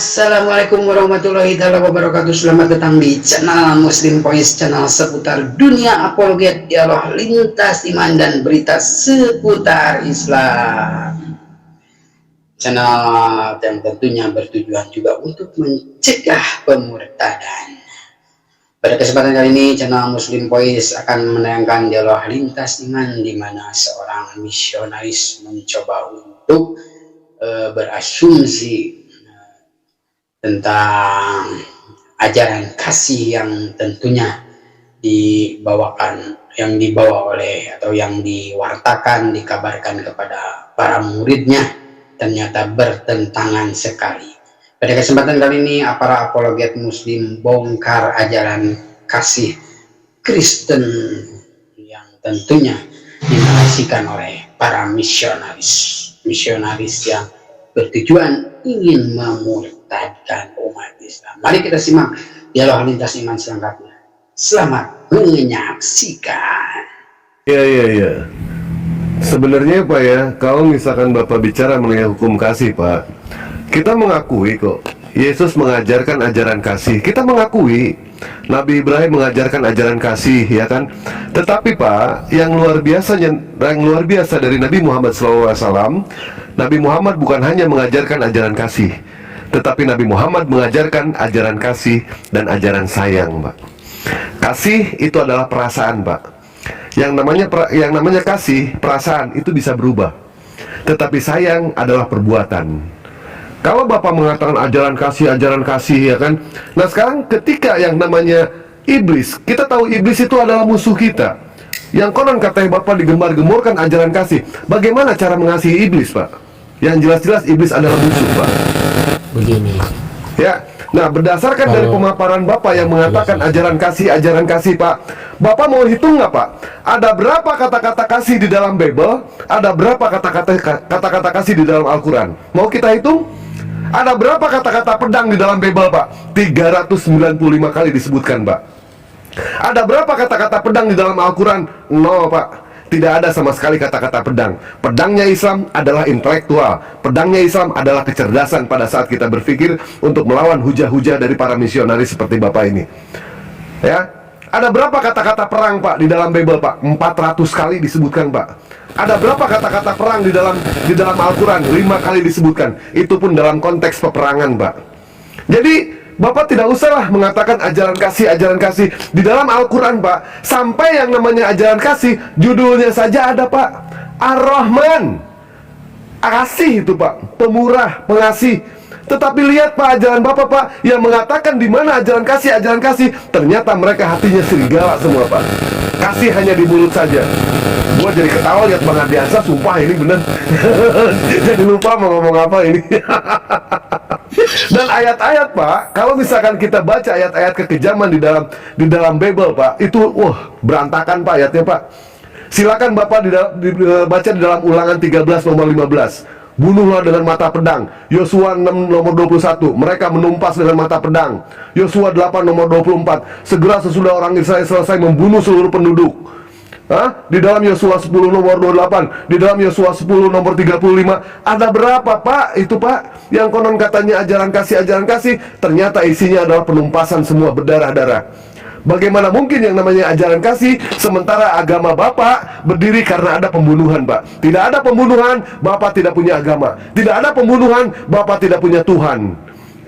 Assalamualaikum warahmatullahi wabarakatuh. Selamat datang di channel Muslim Voice, channel seputar dunia apologet, dialog lintas iman dan berita seputar Islam. Channel yang tentunya bertujuan juga untuk mencegah pemurtadan. Pada kesempatan kali ini, channel Muslim Voice akan menayangkan dialog lintas iman di mana seorang misionaris mencoba untuk berasumsi tentang ajaran kasih yang tentunya dibawa oleh atau yang diwartakan, dikabarkan kepada para muridnya ternyata bertentangan sekali. Pada kesempatan kali ini, para apologet muslim bongkar ajaran kasih Kristen yang tentunya dinarasikan oleh para misionaris yang bertujuan ingin memurtadkan umat Islam. Mari kita simak dialog lintas iman selengkapnya. Selamat menyaksikan. Iya. Sebenarnya Pak ya, kalau misalkan Bapak bicara mengenai hukum kasih Pak, kita mengakui kok Yesus mengajarkan ajaran kasih. Kita mengakui Nabi Ibrahim mengajarkan ajaran kasih, ya kan? Tetapi Pak, yang luar biasa dari Nabi Muhammad SAW, Nabi Muhammad bukan hanya mengajarkan ajaran kasih, tetapi Nabi Muhammad mengajarkan ajaran kasih dan ajaran sayang, Pak. Kasih itu adalah perasaan, Pak. Yang namanya kasih, perasaan itu bisa berubah. Tetapi sayang adalah perbuatan. Kalau Bapak mengatakan ajaran kasih, ya kan? Nah sekarang ketika yang namanya iblis, kita tahu iblis itu adalah musuh kita. Yang konon katanya Bapak digembar-gemborkan ajaran kasih. Bagaimana cara mengasihi iblis, Pak? Yang jelas-jelas iblis adalah musuh, Pak. Begini. Ya, nah berdasarkan dari pemaparan Bapak yang mengatakan ajaran kasih, Pak, Bapak mau hitung nggak, Pak? Ada berapa kata-kata kasih di dalam Bible? Ada berapa kata-kata kasih di dalam Al-Quran? Mau kita hitung? Ada berapa kata-kata pedang di dalam Bible, Pak? 395 kali disebutkan, Pak. Ada berapa kata-kata pedang di dalam Al-Quran? 0, Pak. Tidak ada sama sekali kata-kata pedang. Pedangnya Islam adalah intelektual. Pedangnya Islam adalah kecerdasan pada saat kita berpikir untuk melawan hujah-hujah dari para misionaris seperti Bapak ini. Ya, ada berapa kata-kata perang, Pak, di dalam Bible, Pak? 400 kali disebutkan, Pak. Ada berapa kata-kata perang di dalam Al-Quran? 5 kali disebutkan. Itu pun dalam konteks peperangan, Pak. Jadi Bapak tidak usahlah mengatakan ajaran kasih di dalam Al-Quran, Pak. Sampai yang namanya ajaran kasih, judulnya saja ada, Pak. Ar-Rahman. Kasih itu, Pak. Pemurah, pengasih. Tetapi lihat, Pak, ajaran Bapak, Pak, yang mengatakan di mana ajaran kasih. Ternyata mereka hatinya serigala semua, Pak. Kasih hanya di mulut saja. Gua jadi ketawa lihat Bang Ardiansa, sumpah ini bener. Jadi lupa mau ngomong apa ini. Dan ayat-ayat, Pak, kalau misalkan kita baca ayat-ayat kekejaman di dalam Bible, Pak, itu berantakan, Pak, ayatnya, Pak. Silakan Bapak baca di dalam Ulangan 13 nomor 15. Bunuhlah dengan mata pedang. Yosua 6 nomor 21. Mereka menumpas dengan mata pedang. Yosua 8 nomor 24. Segera sesudah orang Israel selesai membunuh seluruh penduduk. Di dalam Yosua 10 nomor 28, di dalam Yosua 10 nomor 35, ada berapa, Pak? Itu, Pak, yang konon katanya ajaran kasih, ternyata isinya adalah penumpasan semua berdarah-darah. Bagaimana mungkin yang namanya ajaran kasih, sementara agama Bapak berdiri karena ada pembunuhan, Pak? Tidak ada pembunuhan, Bapak tidak punya agama. Tidak ada pembunuhan, Bapak tidak punya Tuhan.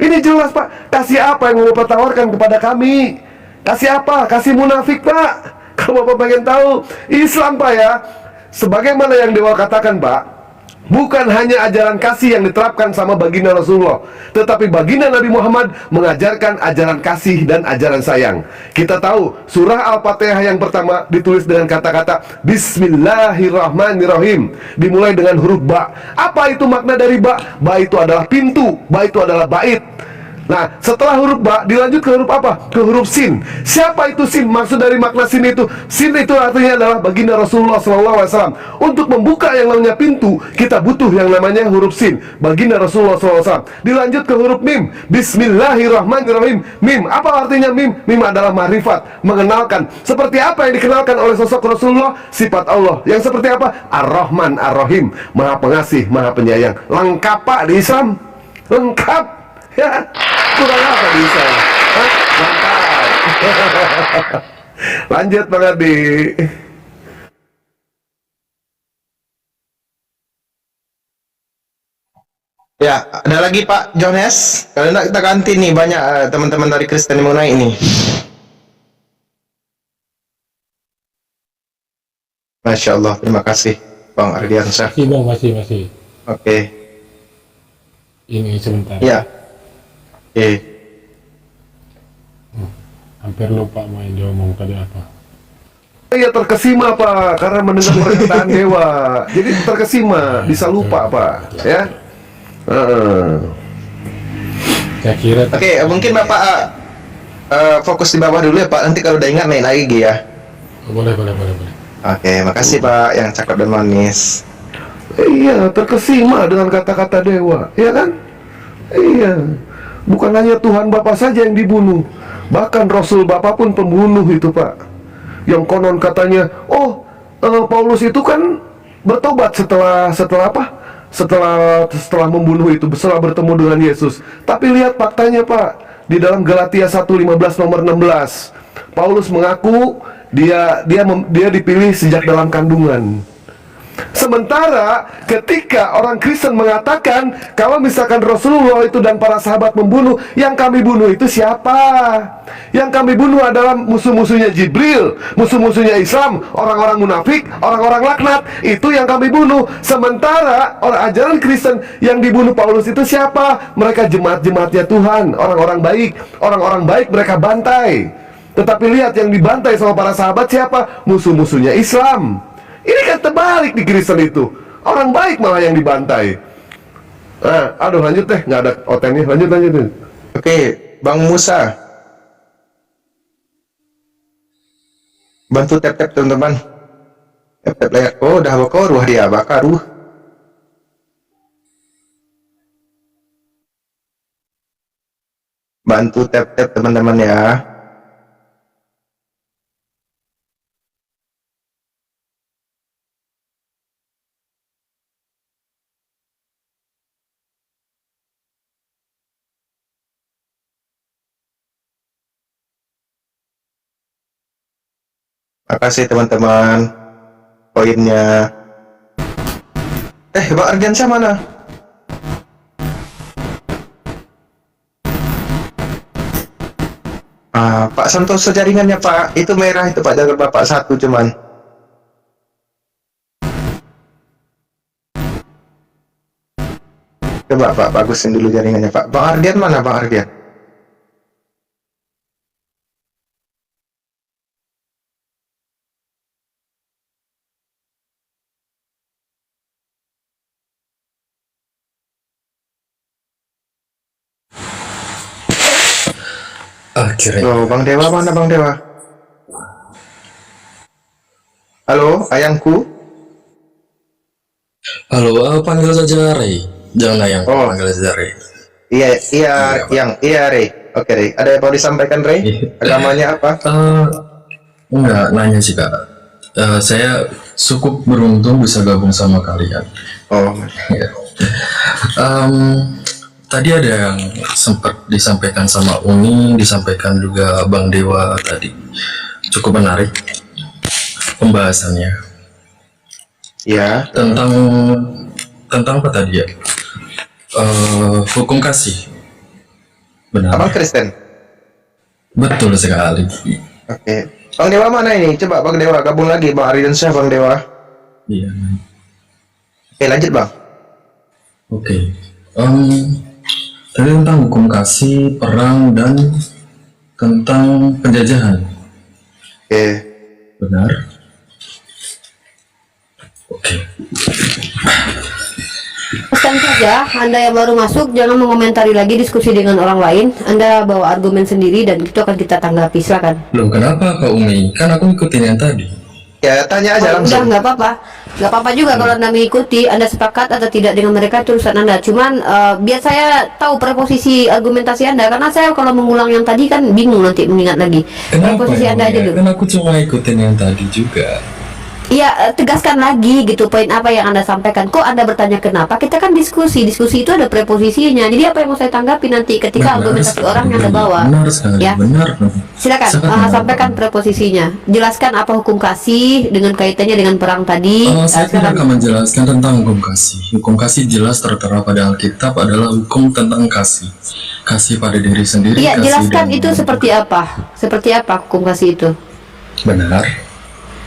Ini jelas, Pak. Kasih apa yang Bapak tawarkan kepada kami? Kasih apa? Kasih munafik, Pak. Kalau Bapak pengen tahu Islam, Pak, ya, sebagaimana yang Dewa katakan, Pak, bukan hanya ajaran kasih yang diterapkan sama baginda Rasulullah, tetapi baginda Nabi Muhammad mengajarkan ajaran kasih dan ajaran sayang. Kita tahu surah Al-Fatihah yang pertama ditulis dengan kata-kata Bismillahirrahmanirrahim, dimulai dengan huruf ba. Apa itu makna dari ba? Ba itu adalah pintu, ba itu adalah bait. Nah, setelah huruf ba dilanjut ke huruf apa? Ke huruf sin. Siapa itu sin? Maksud dari makna sin itu artinya adalah baginda Rasulullah SAW. Untuk membuka yang namanya pintu, kita butuh yang namanya huruf sin, baginda Rasulullah SAW. Dilanjut ke huruf mim. Bismillahirrahmanirrahim. Mim, apa artinya mim? Mim adalah ma'rifat, mengenalkan. Seperti apa yang dikenalkan oleh sosok Rasulullah? Sifat Allah. Yang seperti apa? Ar-Rahman, Ar-Rahim, Maha Pengasih, Maha Penyayang. Lengkap, Pak, di Islam. Lengkap. Ya, kurang apa bisa? Hah? Mantap. Lanjut Bang Ardi. Ya, ada lagi Pak Jones. Kalau enggak kita ganti nih, banyak teman-teman dari Kristen yang mau naik ini. Masya Allah, terima kasih Bang Ardiansyah. Masih bang, masih. Oke, Ini sebentar. ya, oke. Hampir lupa mau yang diomong tadi apa. Iya terkesima Pak, karena mendengar perkataan dewa. Jadi terkesima, bisa lupa Pak. Ya. Saya kira Oke, mungkin Bapak fokus di bawah dulu ya Pak. Nanti kalau udah ingat naik lagi ya. boleh. Oke, makasih Pak yang cakap dan manis. Iya, terkesima dengan kata-kata dewa, ya kan? Iya. Bukan hanya Tuhan Bapa saja yang dibunuh, bahkan Rasul Bapa pun pembunuh itu, Pak. Yang konon katanya, Paulus itu kan bertobat setelah apa? Setelah membunuh itu, setelah bertemu dengan Yesus. Tapi lihat faktanya, Pak, di dalam Galatia 1:15 nomor 16, Paulus mengaku dia dipilih sejak dalam kandungan. Sementara ketika orang Kristen mengatakan kalau misalkan Rasulullah itu dan para sahabat membunuh, yang kami bunuh itu siapa? Yang kami bunuh adalah musuh-musuhnya Jibril, musuh-musuhnya Islam, orang-orang munafik, orang-orang laknat. Itu yang kami bunuh. Sementara orang ajaran Kristen yang dibunuh Paulus itu siapa? Mereka jemaat-jemaatnya Tuhan, orang-orang baik. Orang-orang baik mereka bantai. Tetapi lihat yang dibantai sama para sahabat siapa? Musuh-musuhnya Islam. Ini kan terbalik di Kristen itu. Orang baik malah yang dibantai. Lanjut deh, nggak ada otennya. Lanjut. Oke, Bang Musa. Bantu tap-tap teman-teman. Tap-tap layar. Oh, dah bakar ruh dia, bakar ruh. Bantu tap-tap teman-teman ya. Makasih teman-teman. Poinnya. Bang Ardiansyah mana? Pak Santoso jaringannya Pak. Itu merah itu Pak, jaga Bapak satu cuman. Coba Pak, bagusin dulu jaringannya Pak. Bang Ardian mana Bang Ardian? Akhirnya. Loh, Bang Dewa mana Bang Dewa? Halo, ayangku. Halo, panggil saja Ray. Jangan Ayang, Oh. panggil saja Ray. Iya, Ray. Oke, Ray. Ada yang mau disampaikan, Ray? Agamanya apa? Enggak, nanya sih Kak. Saya cukup beruntung bisa gabung sama kalian. Oh, Ya. Tadi ada yang sempat disampaikan sama Uni, disampaikan juga Bang Dewa tadi. Cukup menarik pembahasannya. ya. Tentang apa tadi ya? Hukum kasih. Benar. Abang Kristen? Betul sekali. Oke. Bang Dewa mana ini? Coba Bang Dewa gabung lagi. Bang Ardiansyah, Bang Dewa. Iya. Oke, lanjut Bang. Oke. Tadi tentang hukum kasih, perang, dan tentang penjajahan. Oke. Benar? Oke. Pesan saja, Anda yang baru masuk jangan mengomentari lagi diskusi dengan orang lain. Anda bawa argumen sendiri dan itu akan kita tanggapi, silakan. Loh, kenapa Kak Umi? Kan aku ikutin yang tadi. Ya, tanya aja Udah, langsung. nggak apa-apa. Nggak apa-apa juga kalau Anda mengikuti, Anda sepakat atau tidak dengan mereka, itu urusan Anda. Cuman biar saya tahu preposisi argumentasi Anda, karena saya kalau mengulang yang tadi kan bingung nanti mengingat lagi. Kenapa Preposisi ya, Anda Umi, aja ya? dulu. Kan aku cuma ikutin yang tadi juga. Iya, tegaskan lagi gitu poin apa yang Anda sampaikan. Kok Anda bertanya kenapa? Kita kan diskusi itu ada preposisinya. Jadi apa yang mau saya tanggapi nanti ketika argumentasi orang yang Anda bawa? Benar sekali, Ya. benar. Silakan Sangat benar. sampaikan preposisinya. Jelaskan apa hukum kasih dengan kaitannya dengan perang tadi. Saya tidak akan menjelaskan tentang hukum kasih. Hukum kasih jelas tertera pada Alkitab adalah hukum tentang kasih. Kasih pada diri sendiri. Iya, kasih jelaskan dan itu seperti apa? Seperti apa hukum kasih itu? benar.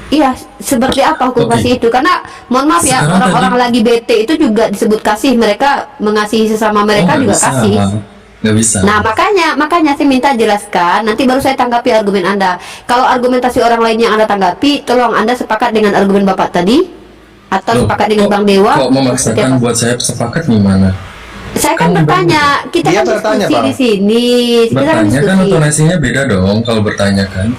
Iya, seperti apa hukum Oke. kasih itu? Karena mohon maaf ya, Sekarang orang-orang lagi bete itu juga disebut kasih. Mereka mengasihi sesama mereka nggak juga bisa. kasih. Nggak bisa. Nah, makanya saya minta jelaskan. Nanti baru saya tanggapi argumen Anda. Kalau argumentasi orang lain yang Anda tanggapi, tolong Anda sepakat dengan argumen Bapak tadi atau Loh, sepakat dengan kok- Bang Dewa. Kok Seperti memaksakan apa? buat saya sepakat gimana? Saya kan Kan bertanya, kita Dia kan bertanya, diskusi Bang. di sini. Kita kan Bertanya kan diskusi. intonasinya beda dong kalau bertanya kan.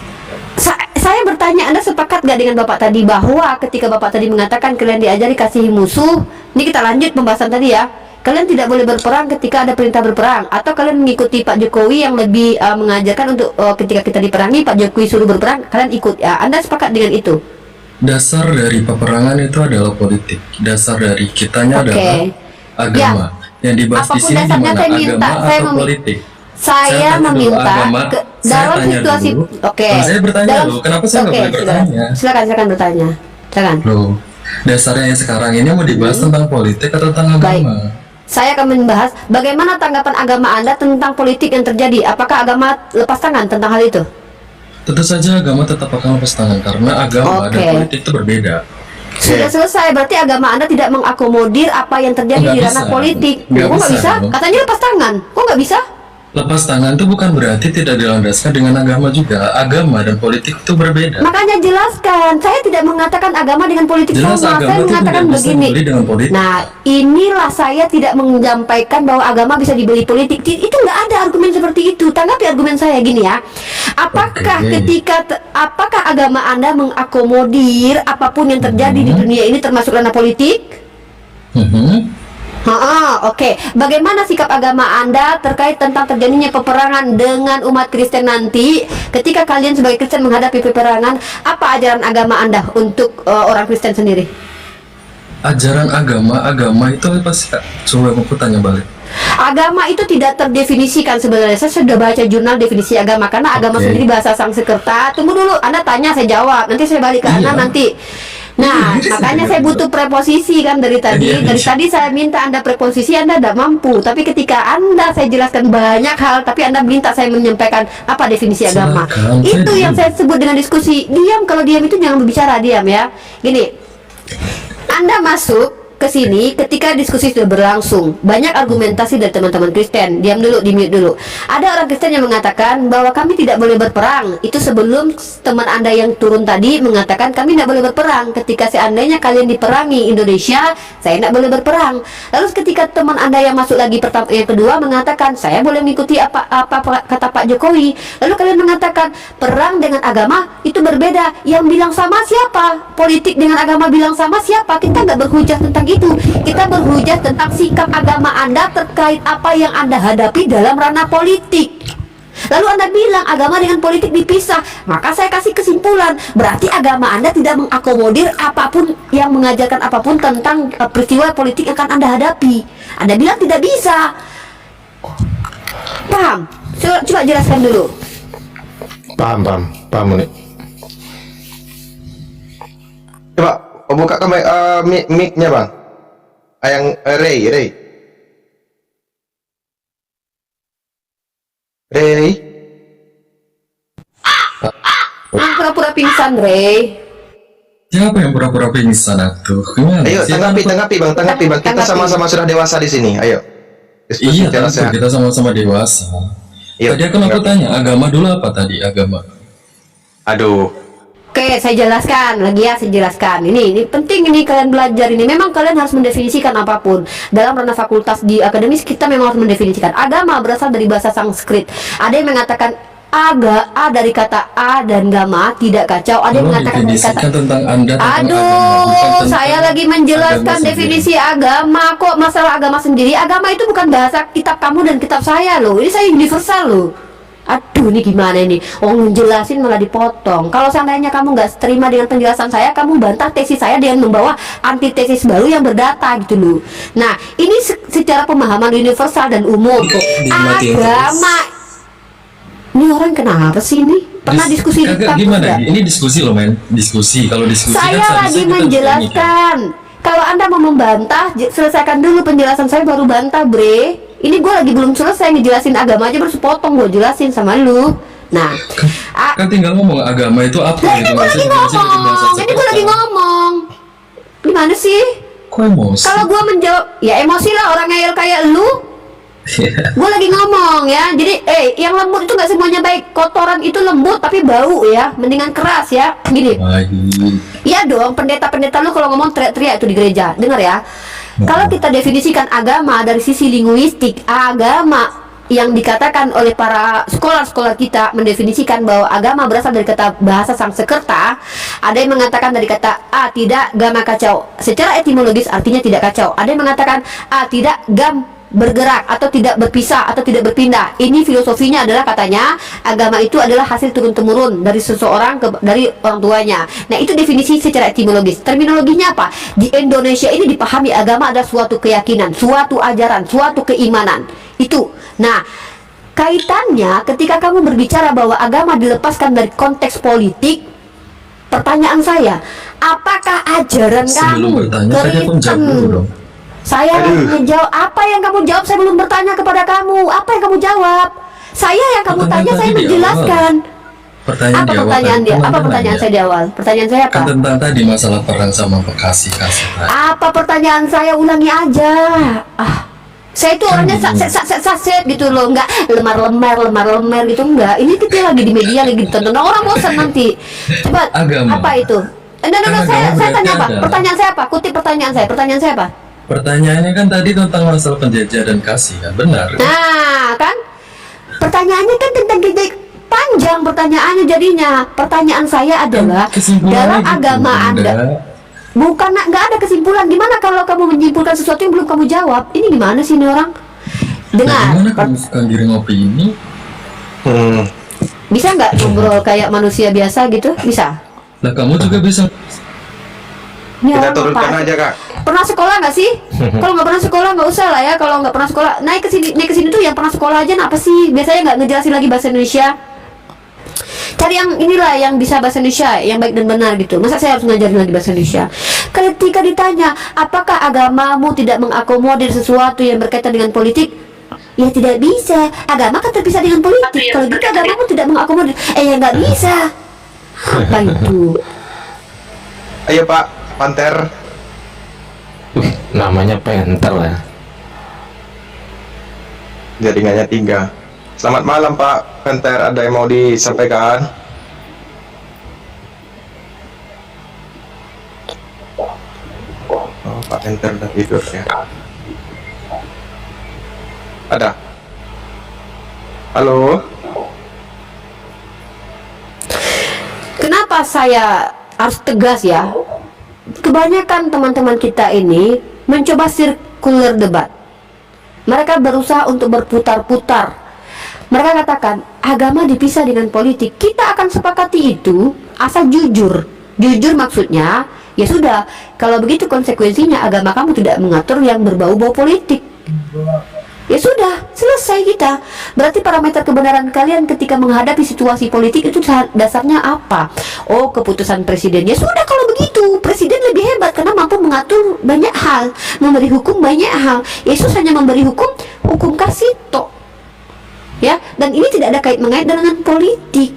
Saya bertanya, Anda sepakat gak dengan Bapak tadi bahwa ketika Bapak tadi mengatakan kalian diajari kasihi musuh, ini kita lanjut pembahasan tadi ya. Kalian tidak boleh berperang ketika ada perintah berperang, atau kalian mengikuti Pak Jokowi yang lebih mengajarkan untuk ketika kita diperangi Pak Jokowi suruh berperang, kalian ikut. Ya, Anda sepakat dengan itu? Dasar dari peperangan itu adalah politik. Dasar dari kitanya Oke. adalah agama. Yang dibahas di Apapun sini dasarnya, gimana saya minta, agama saya atau memi- politik? Saya tanya dulu meminta agama, saya dalam tanya situasi dulu. oke. Nah, saya bertanya Dalam- loh, kenapa saya nggak oke, boleh bertanya? Silakan bertanya. Silakan. Loh, dasarnya yang sekarang ini mau dibahas tentang politik atau tentang Baik. agama? Saya akan membahas bagaimana tanggapan agama Anda tentang politik yang terjadi. Apakah agama lepas tangan tentang hal itu? Tentu saja agama tetap akan lepas tangan karena agama Oke. dan politik itu berbeda. Sudah selesai, berarti agama Anda tidak mengakomodir apa yang terjadi Nggak di ranah bisa. politik. Nggak Kok nggak bisa bisa? dong. Katanya lepas tangan. Kok nggak bisa? Lepas tangan itu bukan berarti tidak dilandaskan dengan agama juga. Agama dan politik itu berbeda. Makanya jelaskan. Saya tidak mengatakan agama dengan politik Jelas sama. agama Saya itu mengatakan tidak bisa begini. dibeli dengan politik. Nah, inilah saya tidak menyampaikan bahwa agama bisa dibeli politik. Itu nggak ada argumen seperti itu. Tanggapi argumen saya gini ya. Apakah Oke. apakah agama Anda mengakomodir apapun yang terjadi di dunia ini termasuk ranah politik? Mhm. Oke. Bagaimana sikap agama Anda terkait tentang terjadinya peperangan dengan umat Kristen nanti? Ketika kalian sebagai Kristen menghadapi peperangan, apa ajaran agama Anda untuk orang Kristen sendiri? Ajaran agama itu apa sih Kak? Coba aku tanya balik. Agama itu tidak terdefinisikan sebenarnya. Saya sudah baca jurnal definisi agama karena agama Oke. sendiri bahasa Sanskerta. Tunggu dulu, Anda tanya saya jawab. Nanti saya balik ke Anda Iya. nanti. Nah, makanya saya butuh preposisi kan dari tadi. Iya, Dari iya. tadi saya minta Anda preposisi, Anda tidak mampu. Tapi ketika Anda saya jelaskan banyak hal, tapi Anda minta saya menyampaikan apa definisi agama. Silakan, Itu saya yang diam. saya sebut dengan diskusi. Diam, kalau diam itu jangan berbicara, diam ya. Gini, Anda masuk ke sini ketika diskusi sudah berlangsung. Banyak argumentasi dari teman-teman Kristen. Diam dulu, di mute dulu. Ada orang Kristen yang mengatakan bahwa kami tidak boleh berperang. Itu sebelum teman Anda yang turun tadi mengatakan kami tidak boleh berperang. Ketika seandainya kalian diperangi Indonesia, saya tidak boleh berperang. Lalu ketika teman Anda yang masuk lagi yang kedua mengatakan saya boleh mengikuti apa kata Pak Jokowi. Lalu kalian mengatakan perang dengan agama itu berbeda. Yang bilang sama siapa? Politik dengan agama bilang sama siapa? Kita nggak berhujah tentang itu. Kita berhujah tentang sikap agama Anda terkait apa yang Anda hadapi dalam ranah politik. Lalu Anda bilang agama dengan politik dipisah. Maka saya kasih kesimpulan, berarti agama Anda tidak mengakomodir apapun yang mengajarkan apapun tentang peristiwa politik yang akan Anda hadapi. Anda bilang tidak bisa. Paham? Coba jelaskan dulu. Paham nih. Coba buka mic-nya bang. Yang Ray. Yang pura-pura pingsan, Ray. Siapa yang pura-pura pingsan tuh? Gimana? Ayo sih? tanggapi bang. Kita Tanggapi. sama-sama sudah dewasa di sini. Ayo. Diskusi Iya, secara tentu sehat. kita sama-sama dewasa. Yuk, Tadi aku tanya, agama dulu apa tadi? Agama. Aduh. Oke, saya jelaskan lagi ya, saya jelaskan. Ini penting ini kalian belajar ini. Memang kalian harus mendefinisikan apapun. Dalam ranah fakultas di akademis kita memang harus mendefinisikan. Agama berasal dari bahasa Sanskrit. Ada yang mengatakan A dari kata A dan gama, tidak kacau. Ada yang Tolong mengatakan dari kata definisikan tentang Anda tentang agama, bukan Aduh, tentang saya lagi menjelaskan agama sendiri. definisi agama. Kok masalah agama sendiri? Agama itu bukan bahasa kitab kamu dan kitab saya loh. Ini saya universal loh. Aduh. Aduh, ini gimana ini? Oh, ngejelasin malah dipotong. Kalau seandainya kamu nggak terima dengan penjelasan saya, kamu bantah tesis saya dengan membawa antitesis baru yang berdata gitu loh. Nah, ini secara pemahaman universal dan umum. Agama. Ini orang kenapa sih ini? Pernah diskusi di Kagak kampus gimana? nggak? Ini diskusi loh men, diskusi. Kalau diskusi Saya kan lagi seharusnya kita bisa ini, kan? menjelaskan. Kalau Anda mau membantah, selesaikan dulu penjelasan saya baru bantah, bre. Ini gue lagi belum selesai ngejelasin agama aja baru sepotong gue jelasin sama lu. Nah, Kan tinggal ngomong agama itu apa nah, ini gitu. gue lagi ngomong. Ini gue lagi ngomong. Gimana sih? Kok emosi? Kalau gue menjawab, ya emosi lah orang ngeyel kayak lu. Gue lagi ngomong ya. Jadi, yang lembut itu nggak semuanya baik. Kotoran itu lembut tapi bau ya. Mendingan keras ya. Gini. Iya dong, pendeta-pendeta lu kalau ngomong teriak-teriak itu di gereja. Dengar ya. Kalau kita definisikan agama dari sisi linguistik, agama yang dikatakan oleh para sekolah kita mendefinisikan bahwa agama berasal dari kata bahasa Sanskerta. Ada yang mengatakan dari kata tidak gama kacau. Secara etimologis artinya tidak kacau. Ada yang mengatakan tidak gam bergerak atau tidak berpisah atau tidak berpindah. Ini filosofinya adalah katanya agama itu adalah hasil turun-temurun dari seseorang dari orang tuanya. Nah, itu definisi secara etimologis. Terminologinya apa? Di Indonesia ini dipahami agama adalah suatu keyakinan, suatu ajaran, suatu keimanan. Itu. Nah, kaitannya ketika kamu berbicara bahwa agama dilepaskan dari konteks politik, pertanyaan saya, apakah ajaran Sebelum kamu bertanya tadi aku jawab dulu dong. Saya menjawab apa yang kamu jawab. Saya belum bertanya kepada kamu. Apa yang kamu jawab? Saya yang kamu Pertanyaan tanya, saya tadi di menjelaskan. Pertanyaan Apa di awal pertanyaan kan dia? Anda Apa pertanyaan nanya. saya di awal? Pertanyaan saya apa? Kan tentang tadi masalah perang sama Bekasi tadi. Apa pertanyaan saya? Ulangi aja. Saya itu orangnya saset gitu loh, nggak lemar-lemar gitu, enggak. Ini kita lagi di media lagi ditonton orang bosan nanti. Coba Agama. apa itu? Kan Saya agama tanya apa? berarti ada. Pertanyaan saya apa? Kutip pertanyaan saya. Pertanyaan saya apa? Pertanyaannya kan tadi tentang masalah penjajah dan kasih kan, benar? Nah, kan pertanyaannya kan tentang kita panjang pertanyaannya jadinya. Pertanyaan saya adalah Kesimpulannya dalam gitu, agama Anda bukan nggak ada kesimpulan. Gimana kalau kamu menyimpulkan sesuatu yang belum kamu jawab? Ini gimana sih ini orang? Nah, Dengar, gimana kamu suka giring ngopi ini? bisa nggak ngobrol kayak manusia biasa gitu? Bisa. Lah kamu juga bisa. Ini Kita orang turunkan apaan aja sih? kak. Pernah sekolah nggak sih? Kalau nggak pernah sekolah nggak usah lah ya. Kalau nggak pernah sekolah naik ke sini tuh yang pernah sekolah aja. Apa sih? Biasanya nggak ngejelasin lagi bahasa Indonesia. Cari yang inilah yang bisa bahasa Indonesia yang baik dan benar gitu. Masa saya harus ngajarin lagi bahasa Indonesia? Ketika ditanya apakah agamamu tidak mengakomodir sesuatu yang berkaitan dengan politik, ya tidak bisa. Agama kan terpisah dengan politik. Kalau gitu agamamu tidak mengakomodir, ya nggak bisa. Apa itu? Ayo Pak Panter. Namanya Penter lah. Jaringannya 3. Selamat malam Pak Panter. Ada yang mau disampaikan? Oh, Pak Panter udah tidur ya. Ada. Halo. Kenapa saya harus tegas ya? Kebanyakan teman-teman kita ini mencoba sirkular debat. Mereka berusaha untuk berputar-putar. Mereka katakan agama dipisah dengan politik. Kita akan sepakati itu asal jujur. Jujur maksudnya ya sudah. Kalau begitu konsekuensinya agama kamu tidak mengatur yang berbau-bau politik. Ya sudah, selesai kita. Berarti parameter kebenaran kalian ketika menghadapi situasi politik itu dasarnya apa? Oh, keputusan presiden. Ya sudah, kalau begitu presiden lebih hebat karena mampu mengatur banyak hal, memberi hukum banyak hal. Yesus hanya memberi hukum kasih tok. Ya, dan ini tidak ada kait-mengait dengan politik.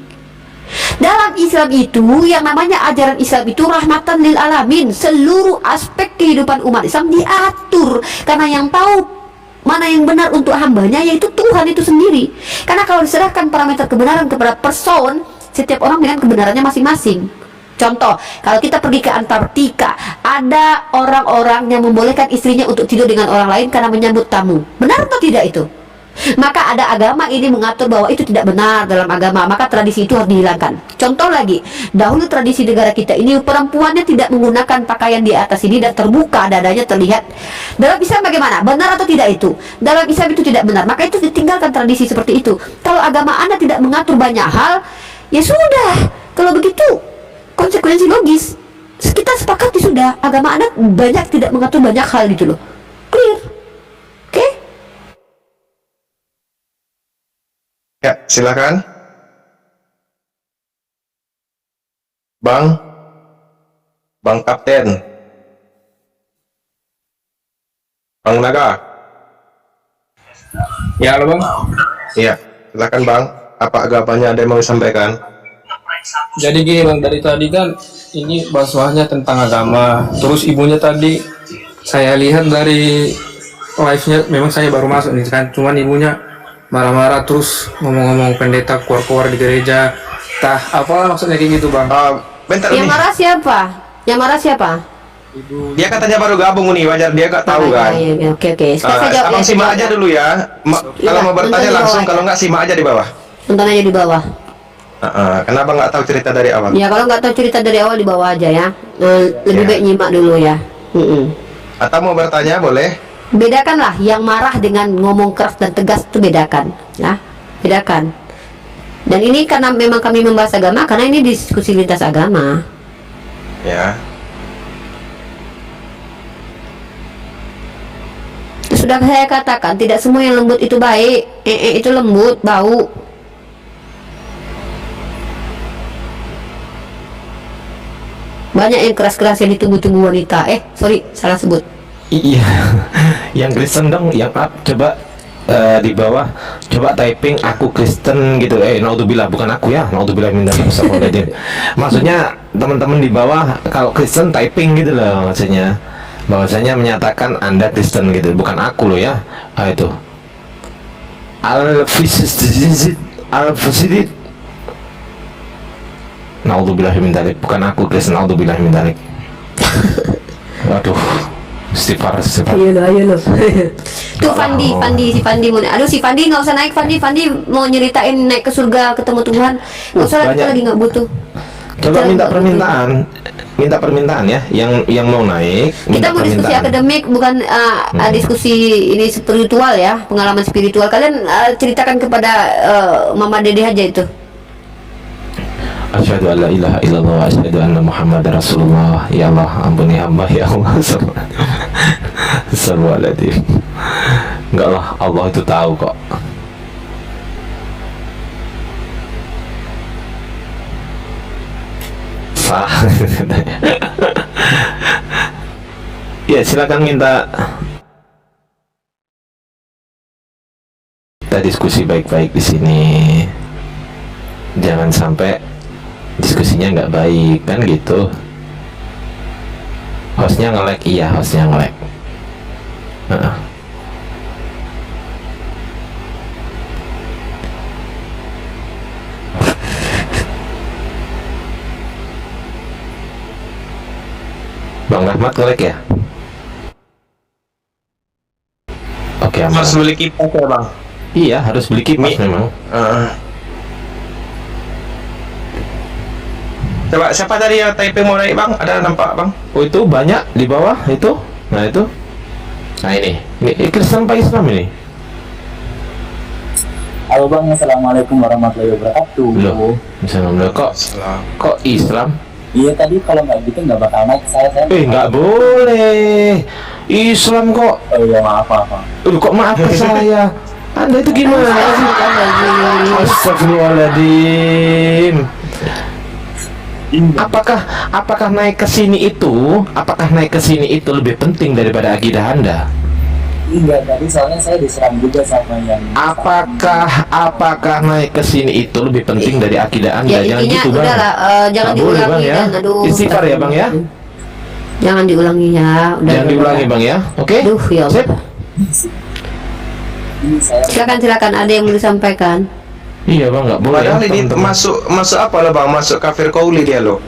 Dalam Islam itu yang namanya ajaran Islam itu rahmatan lil alamin. Seluruh aspek kehidupan umat Islam diatur karena yang tahu mana yang benar untuk hambanya yaitu Tuhan itu sendiri. Karena kalau diserahkan parameter kebenaran kepada person, setiap orang dengan kebenarannya masing-masing. Contoh, kalau kita pergi ke Antartika, ada orang-orang yang membolehkan istrinya untuk tidur dengan orang lain karena menyambut tamu. Benar atau tidak itu? Maka ada agama ini mengatur bahwa itu tidak benar dalam agama, maka tradisi itu harus dihilangkan. Contoh lagi, dahulu tradisi negara kita ini perempuannya tidak menggunakan pakaian di atas ini dan terbuka dadanya terlihat. Dalam Islam bagaimana? Benar atau tidak itu? Dalam Islam itu tidak benar, maka itu ditinggalkan tradisi seperti itu. Kalau agama Anda tidak mengatur banyak hal, ya sudah. Kalau begitu konsekuensi logis kita sepakati sudah, agama Anda banyak tidak mengatur banyak hal gitu loh. Clear. Oke? Ya, silakan. Bang Kapten. Bang Naga. Ya, halo Bang. Iya, silakan Bang. Apa agamanya ada yang mau disampaikan? Jadi gini Bang, dari tadi kan ini bahasanya tentang agama. Terus ibunya tadi saya lihat dari live-nya, memang saya baru masuk nih kan, cuman ibunya marah-marah terus ngomong-ngomong pendeta keluar-keluar di gereja. Apa maksudnya kayak gitu Bang? Bentar Yang nih. marah siapa? Yang marah siapa? Dia katanya baru gabung nih, wajar dia gak tahu kan. Oke. Sekarang saya jawab Abang ya, simak saya aja jawab. dulu ya. Kalau Iya, mau bertanya nonton di langsung, bawah kalau aja. nggak simak aja di bawah. Nonton aja di bawah. Kenapa nggak tahu cerita dari awal? Ya kalau nggak tahu cerita dari awal di bawah aja ya. Lebih Ya. baik nyimak dulu ya. Atau mau bertanya boleh? Bedakanlah yang marah dengan ngomong keras dan tegas itu bedakan, ya. Bedakan. Dan ini karena memang kami membahas agama, karena ini diskusi lintas agama. Ya. Sudah saya katakan tidak semua yang lembut itu baik. Itu lembut, bau. Banyak yang keras-keras yang ditunggu-tunggu wanita. Salah sebut. Iya, yang Kristen dong, yang up coba di bawah, coba typing aku Kristen gitu. Naudzubillah, bukan aku ya, naudzubillah min dzalik. Maksudnya teman-teman di bawah kalau Kristen typing gitu loh, maksudnya bahwasanya menyatakan Anda Kristen gitu, bukan aku loh ya. Itu Al-Fisidid naudzubillah min dzalik, bukan aku Kristen, naudzubillah min dzalik. Waduh. Istighfar. Ayo lo. Tuh Fandi si Fandi mau. Aduh si Fandi nggak usah naik Fandi mau nyeritain naik ke surga ketemu Tuhan. Nggak usah, kita lagi nggak butuh. Coba Kita minta lagi permintaan ya, yang mau naik. Kita mau diskusi akademik, bukan diskusi ini spiritual ya, pengalaman spiritual. Kalian ceritakan kepada Mama Dede aja itu. Asyhadu an la ilaha illallah wa asyhadu anna Muhammadar Rasulullah. Ya Allah, ampuni hamba ya Allah. Astagfirullahaladzim. Enggak lah, Allah itu tahu kok. Sah. Ya, silakan minta. Kita diskusi baik-baik di sini. Jangan sampai diskusinya nggak baik kan gitu. Hostnya nge-lag, iya hostnya nge-lag. Bang Rahmat nge-lag ya? Oke, aman. Harus beli kipas ya Bang. Iya, harus beli kipas memang. Coba siapa tadi yang typing mau naik Bang? Ada nampak Bang? Oh itu banyak di bawah itu. Nah itu. Nah ini Kristen apa Islam ini? Halo Bang, Assalamualaikum warahmatullahi wabarakatuh. Loh, misalnya kok Islam? Iya tadi kalau nggak gitu nggak bakal naik saya. Nggak boleh. Islam kok. Oh iya maaf. Kok maaf ke saya? Anda itu gimana sih? Astagfirullahaladzim. Apakah naik ke sini itu lebih penting daripada akidah Anda? Enggak, tadi soalnya saya diserang juga sama yang. Apakah naik ke sini itu lebih penting dari akidah Anda? Ya, Jangan intinya gitu Bang. udahlah, jangan Nggak boleh, diulangi Bang, ya. dan aduh. Istighfar ya Bang ya. Jangan diulangi ya. Jangan diulangi Bang ya. Oke? Aduh ya Allah. Sip. Ini saya Silakan ada yang mau disampaikan. Iya Bang, nggak boleh. Padahal ya, ini teman-teman. masuk apa lah Bang? Masuk kafir kauli dia loh.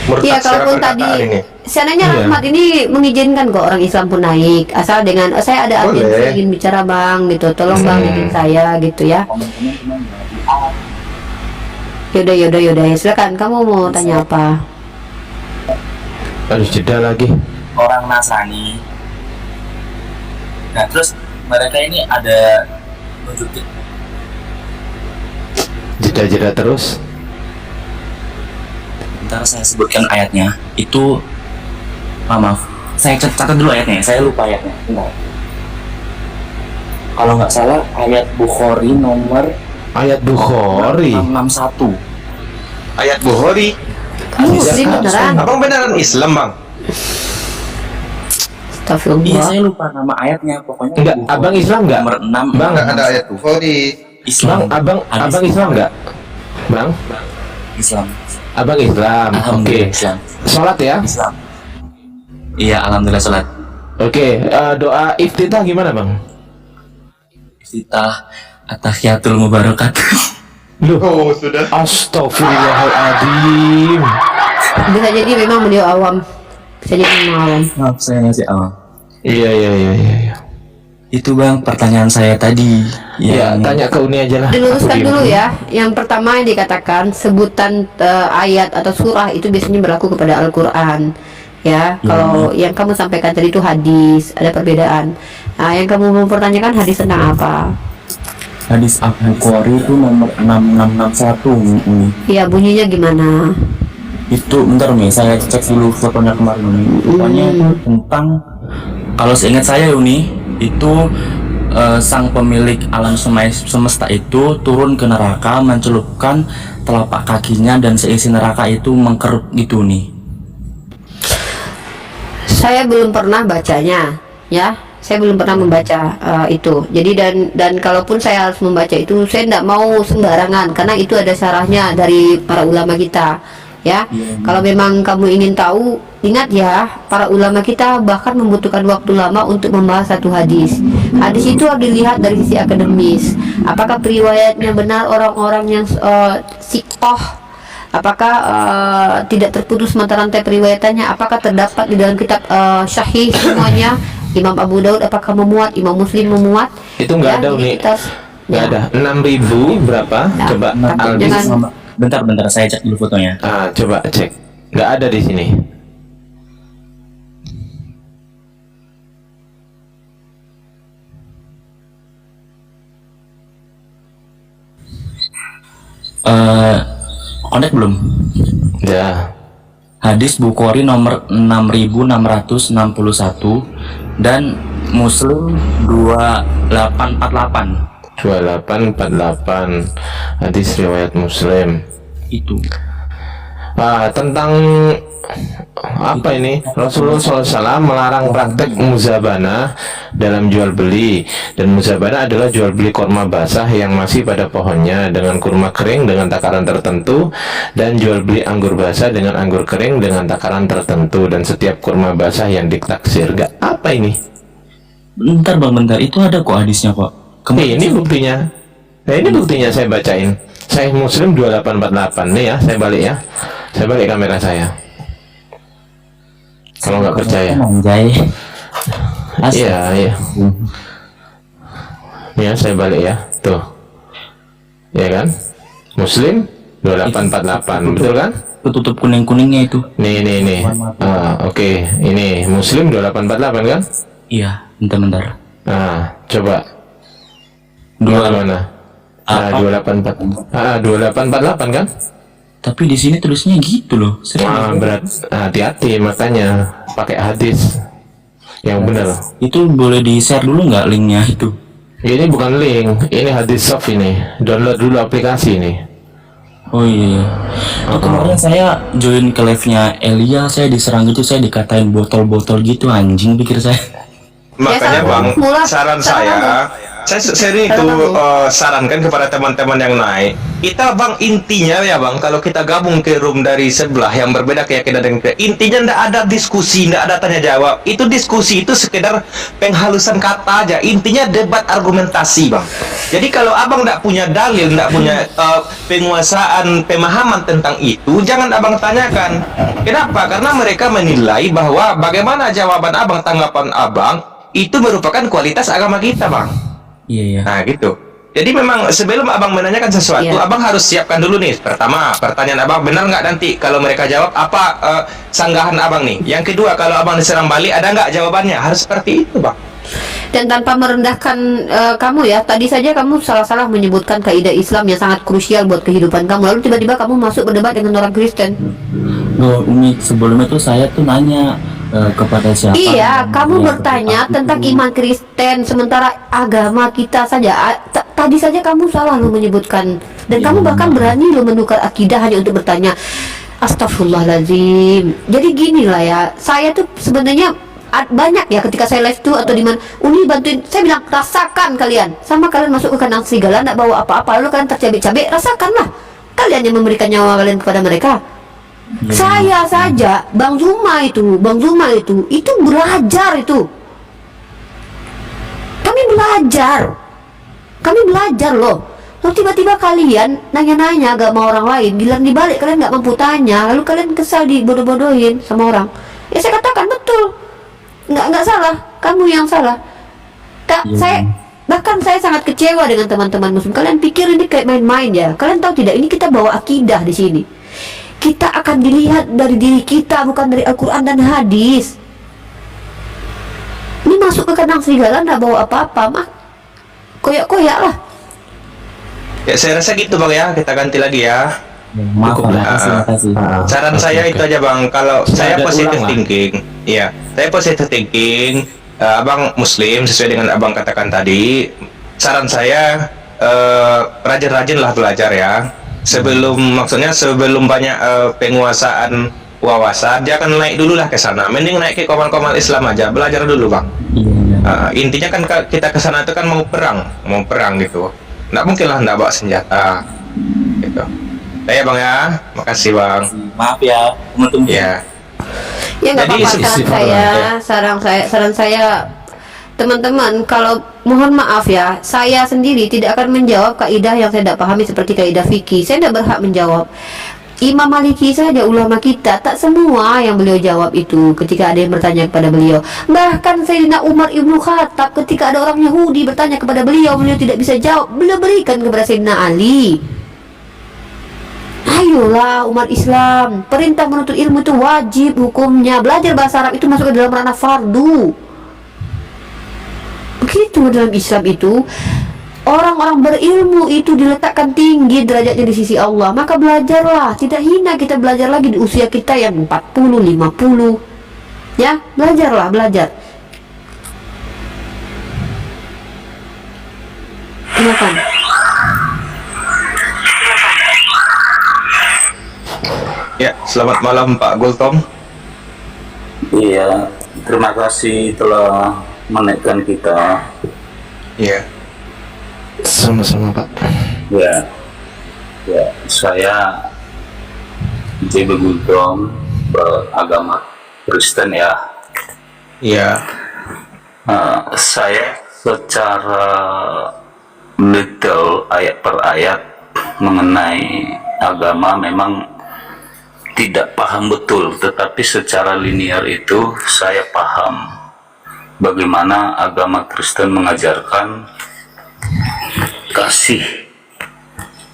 Iya, secara kalaupun perkataan tadi ini. seandainya Iya. Rahmat ini mengizinkan kok orang Islam pun naik, asal dengan saya ada Boleh. agensi ingin bicara bang gitu, tolong bang izin saya gitu ya. Komentarnya cuma Yaudah ya silakan, kamu mau tanya apa? Harus jeda lagi. orang Nasrani. Nah terus mereka ini ada nunjukin Jeda terus. Bentar saya sebutkan ayatnya. Itu maaf, saya catat dulu ayatnya. Saya lupa ayatnya. Bentar. Kalau nggak salah ayat Bukhari nomor Ayat Bukhari. 661. Ayat Bukhari. Kamu muslim beneran? Abang beneran Islam bang? Iya Astagfirullah. saya lupa nama ayatnya. Pokoknya Enggak, Bukhari abang Islam nggak? Nomor 6. Bang, Nggak ada ayat Bukhari. Islam. Bang, abang Islam nggak? Bang, Islam. abang Islam. Oke. Alhamdulillah Islam. Sholat ya. Islam. Iya alhamdulillah sholat. Oke. Doa iftitah gimana bang? Kita atahiyatul mubarakatuh. Loh. Oh sudah. Astagfirullahaladzim. Bisa jadi memang beliau awam. Bisa jadi memang awam. Maaf saya masih awam. Iya. Itu bang pertanyaan saya tadi. Ya, tanya ke Uni aja lah. Diluruskan Aku dulu diem. ya. Yang pertama yang dikatakan sebutan ayat atau surah itu biasanya berlaku kepada Al-Quran. Ya, kalau yang kamu sampaikan tadi itu hadis, ada perbedaan. Nah, yang kamu mau pertanyakan hadis tentang apa? Hadis Al-Bukhari itu nomor 6661. Ya, bunyinya gimana? Itu bentar nih saya cek dulu fotonya kemarin nih. Pokoknya itu tentang kalau seingat saya Uni itu sang pemilik alam semesta itu turun ke neraka mencelupkan telapak kakinya dan seisi neraka itu mengkerut gitu nih. Saya belum pernah bacanya, ya. Saya belum pernah membaca itu. Jadi dan kalaupun saya harus membaca itu, saya tidak mau sembarangan karena itu ada syarahnya dari para ulama kita, ya. Kalau memang kamu ingin tahu, ingat ya, para ulama kita bahkan membutuhkan waktu lama untuk membahas satu hadis. Hadis itu harus dilihat dari sisi akademis. Apakah periwayatnya benar orang-orang yang sikoh? Apakah tidak terputus mata rantai periwayatannya? Apakah terdapat di dalam kitab Syahih semuanya? Imam Abu Daud apakah memuat? Imam Muslim memuat? Itu nggak ada jadi Uni. kita- Nggak ya. ada. 6.000 berapa? Nah, Coba tapi Albis. jangan- Bentar saya cek dulu fotonya. Coba cek. Nggak ada di sini. Connect belum? Ya. Hadis Bukhari nomor 6661 dan Muslim 2848 2848 hadis riwayat Muslim. itu. Tentang apa ini? Rasulullah SAW melarang praktek muzabana dalam jual beli, dan muzabana adalah jual beli kurma basah yang masih pada pohonnya dengan kurma kering dengan takaran tertentu, dan jual beli anggur basah dengan anggur kering dengan takaran tertentu, dan setiap kurma basah yang ditaksir. Gak apa ini? Bentar itu ada kok hadisnya kok. Ini buktinya. Nah, ini buktinya saya bacain. Sahih Muslim 2848 nih ya, saya balik ya. Saya balik kamera saya. Kalau nggak percaya. Anjay. Iya. Ya, saya balik ya. Tuh. Ya kan? Muslim 2848, betul kan? Tutup kuning-kuningnya itu. Nih. Oke. Ini Muslim 2848 kan? Iya, bentar. Coba. Mana? 2848 kan? Tapi di sini tulisnya gitu loh. Serius. Berat. Hati-hati, makanya pakai hadis yang benar. Itu boleh di-share dulu nggak linknya itu? Ini bukan link, ini hadis soft ini. Download dulu aplikasi ini. Oh iya. Kemarin saya join ke live-nya Elia, saya diserang gitu, saya dikatain botol-botol gitu, anjing pikir saya. Makanya Ya, bang, mula- saran saran saya Saya ini itu sarankan kepada teman-teman yang naik. Kita bang, intinya ya bang, kalau kita gabung ke room dari sebelah yang berbeda keyakinan dengan kita, intinya ndak ada diskusi, ndak ada tanya jawab. Itu diskusi itu sekedar penghalusan kata aja. Intinya debat argumentasi bang. Jadi kalau abang ndak punya dalil, ndak punya penguasaan pemahaman tentang itu, jangan abang tanyakan. Kenapa? Karena mereka menilai bahwa bagaimana jawaban abang, tanggapan abang itu merupakan kualitas agama kita bang. Iya. Nah gitu. Jadi memang sebelum abang menanyakan sesuatu, abang harus siapkan dulu nih. Pertama, pertanyaan abang benar nggak nanti kalau mereka jawab apa sanggahan abang nih. Yang kedua, kalau abang diserang balik ada nggak jawabannya? Harus seperti itu bang. Dan tanpa merendahkan kamu ya, tadi saja kamu salah-salah menyebutkan kaidah Islam yang sangat krusial buat kehidupan kamu. Lalu tiba-tiba kamu masuk berdebat dengan orang Kristen. Loh, Umi, sebelum itu saya tuh nanya kepada siapa? Iya, kamu bertanya tentang iman Kristen, sementara agama kita saja. Tadi saja kamu salah lo menyebutkan, dan kamu bahkan berani lo menukar akidah hanya untuk bertanya. Astagfirullahaladzim. Jadi gini lah ya, saya tuh sebenarnya banyak ya ketika saya live tuh atau di mana Uni bantuin, saya bilang rasakan kalian, sama kalian masuk ke kandang serigala nggak bawa apa-apa, lalu kalian tercabik-cabik, rasakanlah kalian yang memberikan nyawa kalian kepada mereka. Saya saja, Bang Zuma itu belajar itu. Kami belajar loh. Lalu tiba-tiba kalian nanya-nanya agama orang lain, giliran dibalik kalian nggak mampu tanya, lalu kalian kesal dibodoh-bodohin sama orang. Ya saya katakan betul, nggak salah, kamu yang salah. Saya sangat kecewa dengan teman-teman Muslim. Kalian pikir ini kayak main-main ya? Kalian tahu tidak? Ini kita bawa akidah di sini. Kita akan dilihat dari diri kita, bukan dari Al-Quran dan hadis. Ini masuk ke kandang serigala nggak bawa apa-apa, mah koyak-koyak lah. Ya saya rasa gitu bang ya, kita ganti lagi ya. Maaf, makasih. Saran saya itu aja bang, kalau saya positive thinking, iya, saya positive thinking. Abang Muslim sesuai dengan abang katakan tadi. Saran saya rajin-rajinlah belajar ya. Sebelum banyak penguasaan wawasan, jangan naik dulu lah ke sana. Mending naik ke komal-komal Islam aja, belajar dulu bang. Intinya kan kita ke sana itu kan mau perang gitu. Nggak mungkin lah nggak bawa senjata gitu. Ya bang ya, makasih bang. Maaf ya, teman-teman. Ya. Ya nggak apa-apa, saran saya teman-teman, kalau mohon maaf ya, saya sendiri tidak akan menjawab kaidah yang saya tidak pahami seperti kaidah fikih. Saya tidak berhak menjawab. Imam Maliki saja, ulama kita, tak semua yang beliau jawab itu ketika ada yang bertanya kepada beliau. Bahkan Sayyidina Umar Ibnu Khattab, ketika ada orang Yahudi bertanya kepada beliau tidak bisa jawab, beliau berikan kepada Sayyidina Ali. Ayolah umat Islam, perintah menuntut ilmu itu wajib hukumnya. Belajar bahasa Arab itu masuk ke dalam ranah fardu. Begitu dalam Islam itu, orang-orang berilmu itu diletakkan tinggi derajatnya di sisi Allah. Maka belajarlah, tidak hina kita belajar lagi di usia kita yang 40, 50. Ya, belajar. Silakan. Ya, selamat malam Pak Gultom. Iya, terima kasih telah menaikkan kita. Iya. Sama-sama Pak. Ya, saya JB Gultom, beragama Kristen ya. Iya. Saya secara detail ayat per ayat mengenai agama memang tidak paham betul, tetapi secara linear itu saya paham bagaimana agama Kristen mengajarkan kasih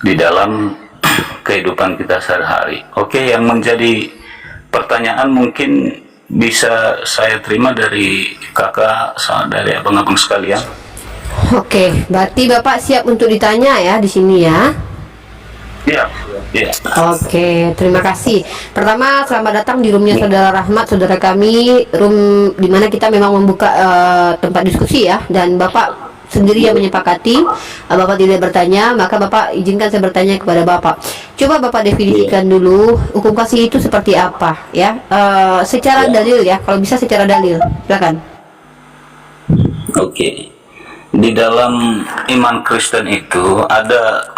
di dalam kehidupan kita sehari-hari. Oke, yang menjadi pertanyaan mungkin bisa saya terima dari kakak, dari abang-abang sekalian. Oke, berarti Bapak siap untuk ditanya ya di sini ya. Iya. Oke, terima kasih. Pertama, selamat datang di roomnya Saudara Rahmat, saudara kami, room dimana kita memang membuka tempat diskusi ya. Dan Bapak sendiri yang menyepakati, Bapak tidak bertanya, maka Bapak izinkan saya bertanya kepada Bapak. Coba Bapak definisikan dulu hukum kasih itu seperti apa ya, secara dalil ya, kalau bisa secara dalil, silakan. Oke. Di dalam iman Kristen itu ada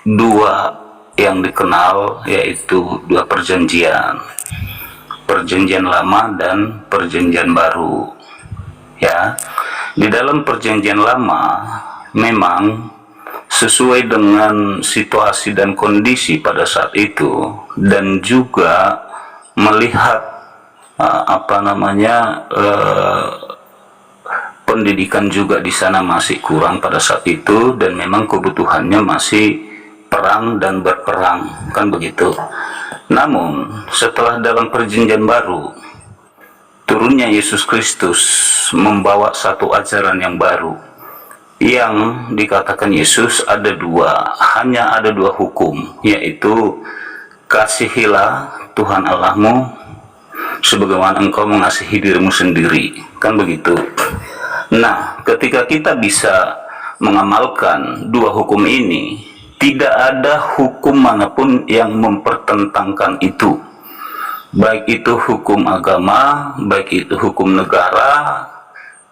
dua yang dikenal, yaitu dua perjanjian. Perjanjian lama dan perjanjian baru. Ya. Di dalam perjanjian lama memang sesuai dengan situasi dan kondisi pada saat itu, dan juga melihat pendidikan juga di sana masih kurang pada saat itu, dan memang kebutuhannya masih perang dan berperang, kan begitu. Namun setelah dalam perjanjian baru turunnya Yesus Kristus membawa satu ajaran yang baru, yang dikatakan Yesus hanya ada dua hukum, yaitu kasihilah Tuhan Allahmu sebagaimana engkau mengasihi dirimu sendiri, kan begitu. Nah, ketika kita bisa mengamalkan dua hukum ini, tidak ada hukum manapun yang mempertentangkan itu, baik itu hukum agama, baik itu hukum negara,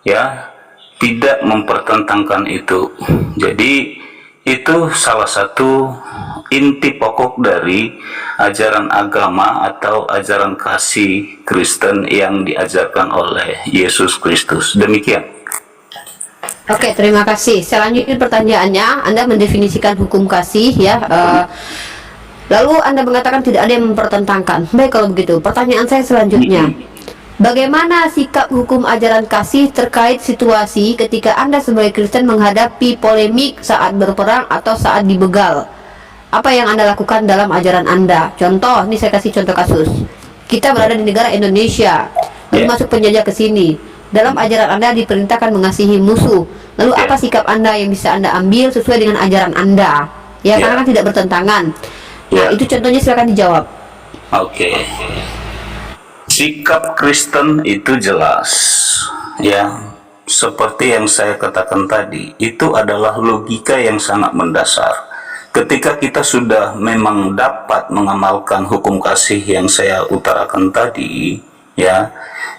ya, tidak mempertentangkan itu. Jadi itu salah satu inti pokok dari ajaran agama atau ajaran kasih Kristen yang diajarkan oleh Yesus Kristus. Demikian. Oke, terima kasih. Selanjutnya pertanyaannya, Anda mendefinisikan hukum kasih ya. Lalu Anda mengatakan tidak ada yang mempertentangkan. Baik kalau begitu, pertanyaan saya selanjutnya, bagaimana sikap hukum ajaran kasih terkait situasi ketika Anda sebagai Kristen menghadapi polemik saat berperang atau saat dibegal? Apa yang Anda lakukan dalam ajaran Anda? Contoh, ini saya kasih contoh kasus. Kita berada di negara Indonesia, lalu masuk penjajah ke sini. Dalam ajaran Anda diperintahkan mengasihi musuh. Lalu apa sikap Anda yang bisa Anda ambil sesuai dengan ajaran Anda? Ya, karena kan tidak bertentangan. Nah, itu contohnya, silakan dijawab. Oke. Sikap Kristen itu jelas, ya. Seperti yang saya katakan tadi, itu adalah logika yang sangat mendasar. Ketika kita sudah memang dapat mengamalkan hukum kasih yang saya utarakan tadi, ya,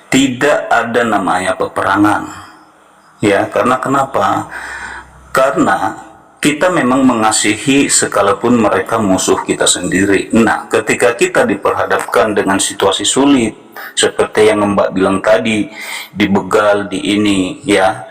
tidak ada namanya peperangan, ya. Karena kenapa? Karena kita memang mengasihi sekalipun mereka musuh kita sendiri. Nah, ketika kita diperhadapkan dengan situasi sulit seperti yang Mbak bilang tadi, dibegal di ini, ya,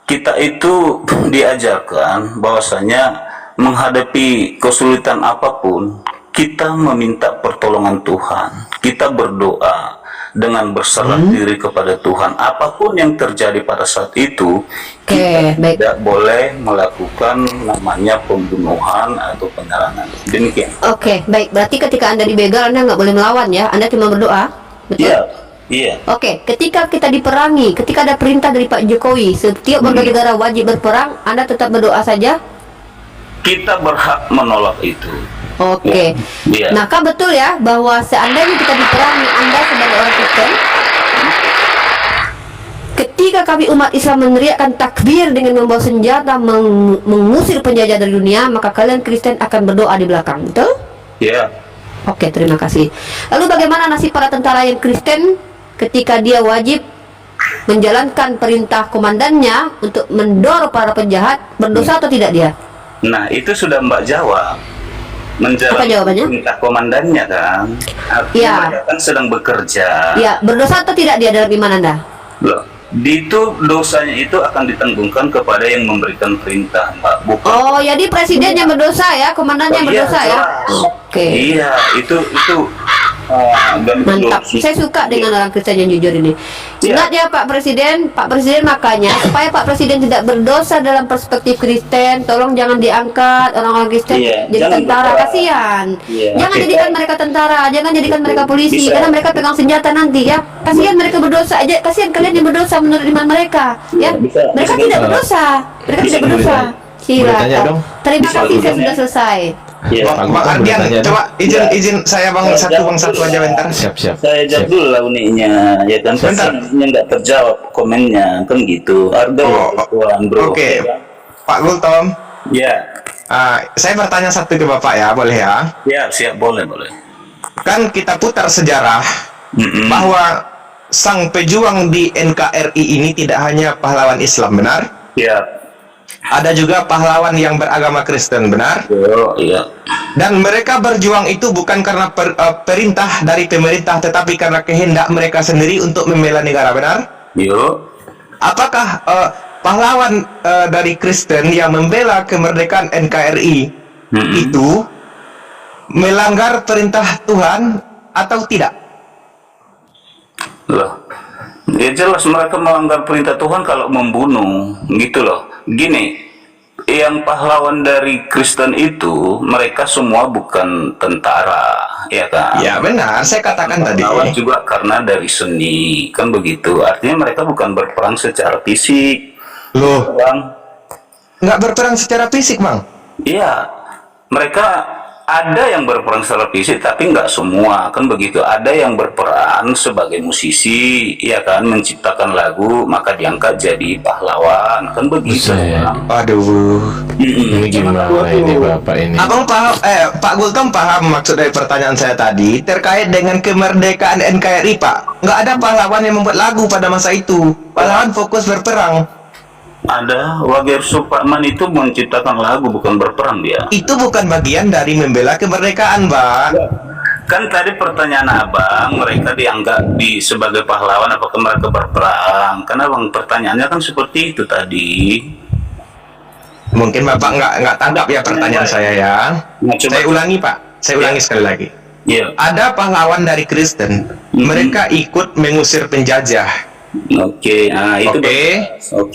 kita itu diajarkan bahwasanya menghadapi kesulitan apapun, kita meminta pertolongan Tuhan, kita berdoa dengan berserah diri kepada Tuhan. Apapun yang terjadi pada saat itu, kita tidak boleh melakukan namanya pembunuhan atau penyerangan. Demikian. Oke, baik. Berarti ketika Anda dibegal, Anda nggak boleh melawan ya? Anda cuma berdoa? Betul? Iya. Oke, ketika kita diperangi, ketika ada perintah dari Pak Jokowi, setiap warga negara wajib berperang, Anda tetap berdoa saja? Kita berhak menolak itu. Oke. Nah, kah betul ya bahwa seandainya kita diperangi, Anda sebagai orang Kristen, ketika kami umat Islam meneriakkan takbir dengan membawa senjata mengusir penjajah dari dunia, maka kalian Kristen akan berdoa di belakang, betul? Iya. Oke, terima kasih. Lalu bagaimana nasib para tentara yang Kristen ketika dia wajib menjalankan perintah komandannya untuk mendorong para penjahat, berdosa atau tidak dia? Nah, itu sudah Mbak jawab. Menjalankan perintah komandannya kan, artinya mereka kan sedang bekerja. Ya, berdosa atau tidak dia dalam iman Anda? Loh, itu dosanya itu akan ditanggungan kepada yang memberikan perintah, Mbak. Bukan. Oh, jadi presiden yang berdosa ya, komandannya yang berdosa ya? Oke. Iya, itu mantap. Saya suka dengan orang Kristen yang jujur ini. Ingat ya Pak Presiden, makanya supaya Pak Presiden tidak berdosa dalam perspektif Kristen, tolong jangan diangkat orang-orang Kristen jadi tentara, kasihan. Jangan jadikan mereka tentara, jangan jadikan mereka polisi, karena mereka pegang senjata nanti ya. Kasihan mereka berdosa aja, kasihan kalian yang berdosa menurut iman mereka, ya. Mereka tidak berdosa, Silakan. Terima kasih, saya sudah selesai. Bang Ardian, coba izin saya satu aja bentar. Siap. Saya jawab dulu lah uniknya, ya kan? Pertanyaannya nggak terjawab komennya, kan gitu. Bro. Oke. Pak Gultom. Ya. Saya bertanya satu ke Bapak ya, boleh ya? Ya, siap, boleh. Kan kita putar sejarah bahwa sang pejuang di NKRI ini tidak hanya pahlawan Islam, benar? Ya. Ada juga pahlawan yang beragama Kristen, benar? Iya. Dan mereka berjuang itu bukan karena perintah dari pemerintah, tetapi karena kehendak mereka sendiri untuk membela negara, benar? Yo. Apakah pahlawan dari Kristen yang membela kemerdekaan NKRI itu melanggar perintah Tuhan atau tidak? Loh, ya jelas mereka melanggar perintah Tuhan kalau membunuh, gitu loh. Gini, yang pahlawan dari Kristen itu mereka semua bukan tentara, ya kan? Ya benar, saya katakan tadi. Pahlawan juga karena dari seni, kan begitu. Artinya mereka bukan berperang secara fisik. Loh, Bang. nggak berperang secara fisik, Bang? Iya, mereka ada yang berperan secara fisik, tapi nggak semua, kan begitu. Ada yang berperan sebagai musisi, ya kan, menciptakan lagu, maka diangkat jadi pahlawan, kan begitu. Aduh, ini gimana ini Bapak ini? Abang paham, Pak Gultom paham maksud dari pertanyaan saya tadi terkait dengan kemerdekaan NKRI, Pak. Nggak ada pahlawan yang membuat lagu pada masa itu. Pahlawan fokus berperang. Ada, Wagir Supratman itu menciptakan lagu, bukan berperang dia. Itu bukan bagian dari membela kemerdekaan, Bang. Kan tadi pertanyaan abang, mereka dianggap sebagai pahlawan apakah mereka berperang? Karena bang pertanyaannya kan seperti itu tadi. Mungkin Bapak nggak tangkap ya pertanyaan saya ya. Saya ulangi, Pak. Saya ulangi sekali lagi. Ada pahlawan dari Kristen. Mereka ikut mengusir penjajah. Oke, nah itu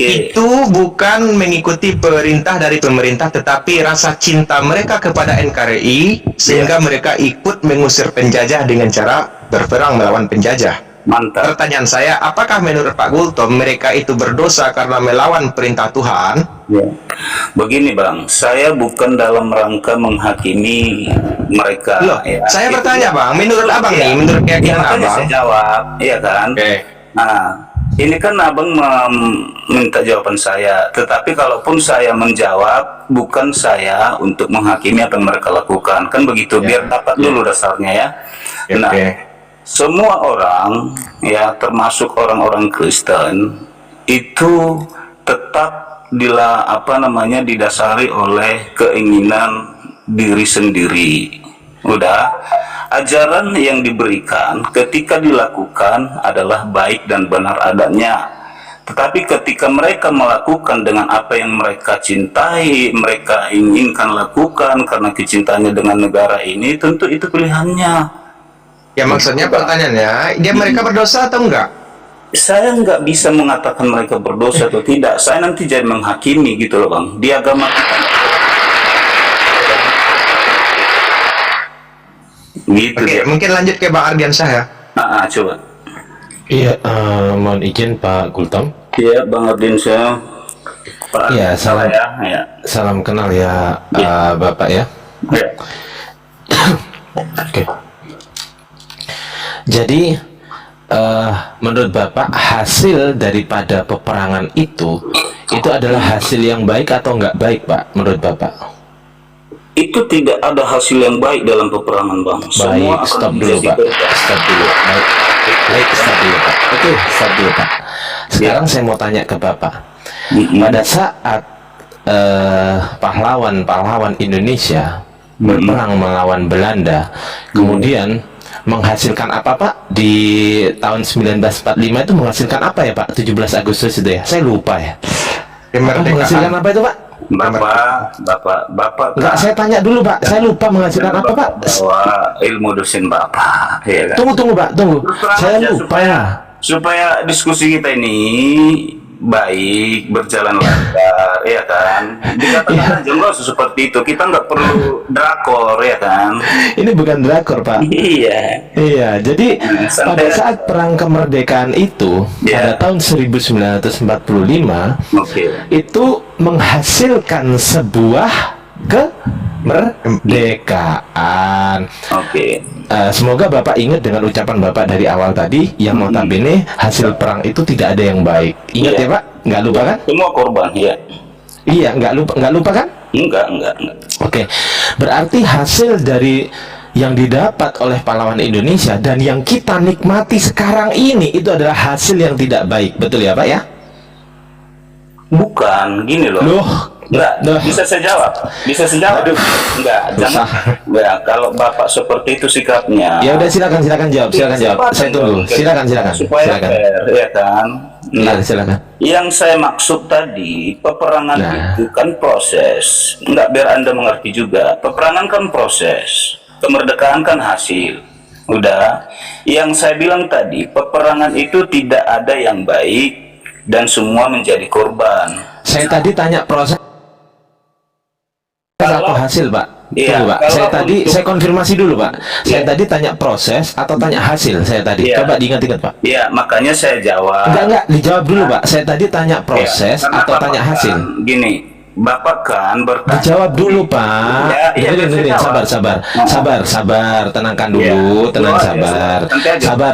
Itu bukan mengikuti perintah dari pemerintah, tetapi rasa cinta mereka kepada NKRI sehingga mereka ikut mengusir penjajah dengan cara berperang melawan penjajah. Mantap. Pertanyaan saya, apakah menurut Pak Gultom mereka itu berdosa karena melawan perintah Tuhan? Ya. Begini bang, saya bukan dalam rangka menghakimi mereka. Loh, ya. saya Itu bertanya ya. bang, menurut abang nih, menurut keyakinan makanya abang. saya jawab, iya kan? Nah, ini kan abang minta jawaban saya. Tetapi kalaupun saya menjawab, bukan saya untuk menghakimi apa yang mereka lakukan. Kan begitu, biar dapat dulu dasarnya ya. Nah, semua orang, ya termasuk orang-orang Kristen, itu tetap didasari oleh keinginan diri sendiri. Udah, ajaran yang diberikan ketika dilakukan adalah baik dan benar adanya. Tetapi ketika mereka melakukan dengan apa yang mereka cintai, mereka inginkan lakukan karena kecintaannya dengan negara ini, tentu itu pilihannya. Ya maksudnya pertanyaannya, mereka berdosa atau enggak? Saya nggak bisa mengatakan mereka berdosa atau tidak. Saya nanti jadi menghakimi gitu loh bang. Di agama kita. Gitu. Oke, mungkin lanjut ke Bang Ardiansyah ya. Coba. Iya, mohon izin Pak Gultom. Iya, Bang Ardiansyah. Iya, salam. Ya. Salam kenal ya, Bapak ya. Ya. Oke. Jadi, menurut Bapak hasil daripada peperangan itu adalah hasil yang baik atau enggak baik, Pak? Menurut Bapak? Itu tidak ada hasil yang baik dalam peperangan bang. Baik, stop dulu Pak. Stop dulu. Baik, stop dulu Pak. Oke, stop dulu Pak. Sekarang saya mau tanya ke Bapak. Pada saat pahlawan-pahlawan Indonesia berperang melawan Belanda, kemudian menghasilkan apa Pak? Di tahun 1945 itu menghasilkan apa ya Pak? 17 Agustus itu ya? Saya lupa ya. Menghasilkan apa itu Pak? Bapak. Enggak, saya tanya dulu Pak. Saya lupa menghasilkan apa Pak? Bahwa ilmu dosen Bapak. Ya kan? Tunggu Pak, tunggu. Saya lupa ya. Supaya diskusi kita ini baik, berjalan lancar, ya kan? Dikatakan aja nggak usah seperti itu. Kita nggak perlu drakor, ya kan? Ini bukan drakor Pak. Iya. Jadi pada saat perang kemerdekaan itu pada tahun 1945 itu menghasilkan sebuah kemerdekaan. Semoga Bapak ingat dengan ucapan Bapak dari awal tadi yang notabene hasil perang itu tidak ada yang baik. Ingat ya Pak? Nggak lupa kan? Semua korban, ya. Iya, nggak lupa kan? Enggak. Oke. Berarti hasil dari yang didapat oleh pahlawan Indonesia dan yang kita nikmati sekarang ini itu adalah hasil yang tidak baik. Betul ya Pak ya? Bukan, gini loh. Loh, Enggak, bisa saya jawab. Bisa saya jawab. Enggak, jangan. Enggak, kalau Bapak seperti itu sikapnya. Ya udah, silakan jawab, saya tunggu. Silakan. Supaya fair, ya kan. Nah, Silakan. yang saya maksud tadi, peperangan itu kan proses. Enggak, biar Anda mengerti juga. Peperangan kan proses. Kemerdekaan kan hasil. Udah. Yang saya bilang tadi, peperangan itu tidak ada yang baik dan semua menjadi korban. Saya tadi tanya proses atau hasil, Pak? Iya, Tunggu, Pak. Saya konfirmasi dulu, Pak. Saya tadi tanya proses atau tanya hasil saya tadi. Iya. Coba diingat-ingat, Pak. Iya, makanya saya jawab. Enggak, dijawab dulu, Pak. Saya tadi tanya proses Karena atau Bapak tanya kan, hasil. Gini, Bapak kan bertanya. Dijawab dulu, Pak. Dengerin, sabar, tenangkan dulu,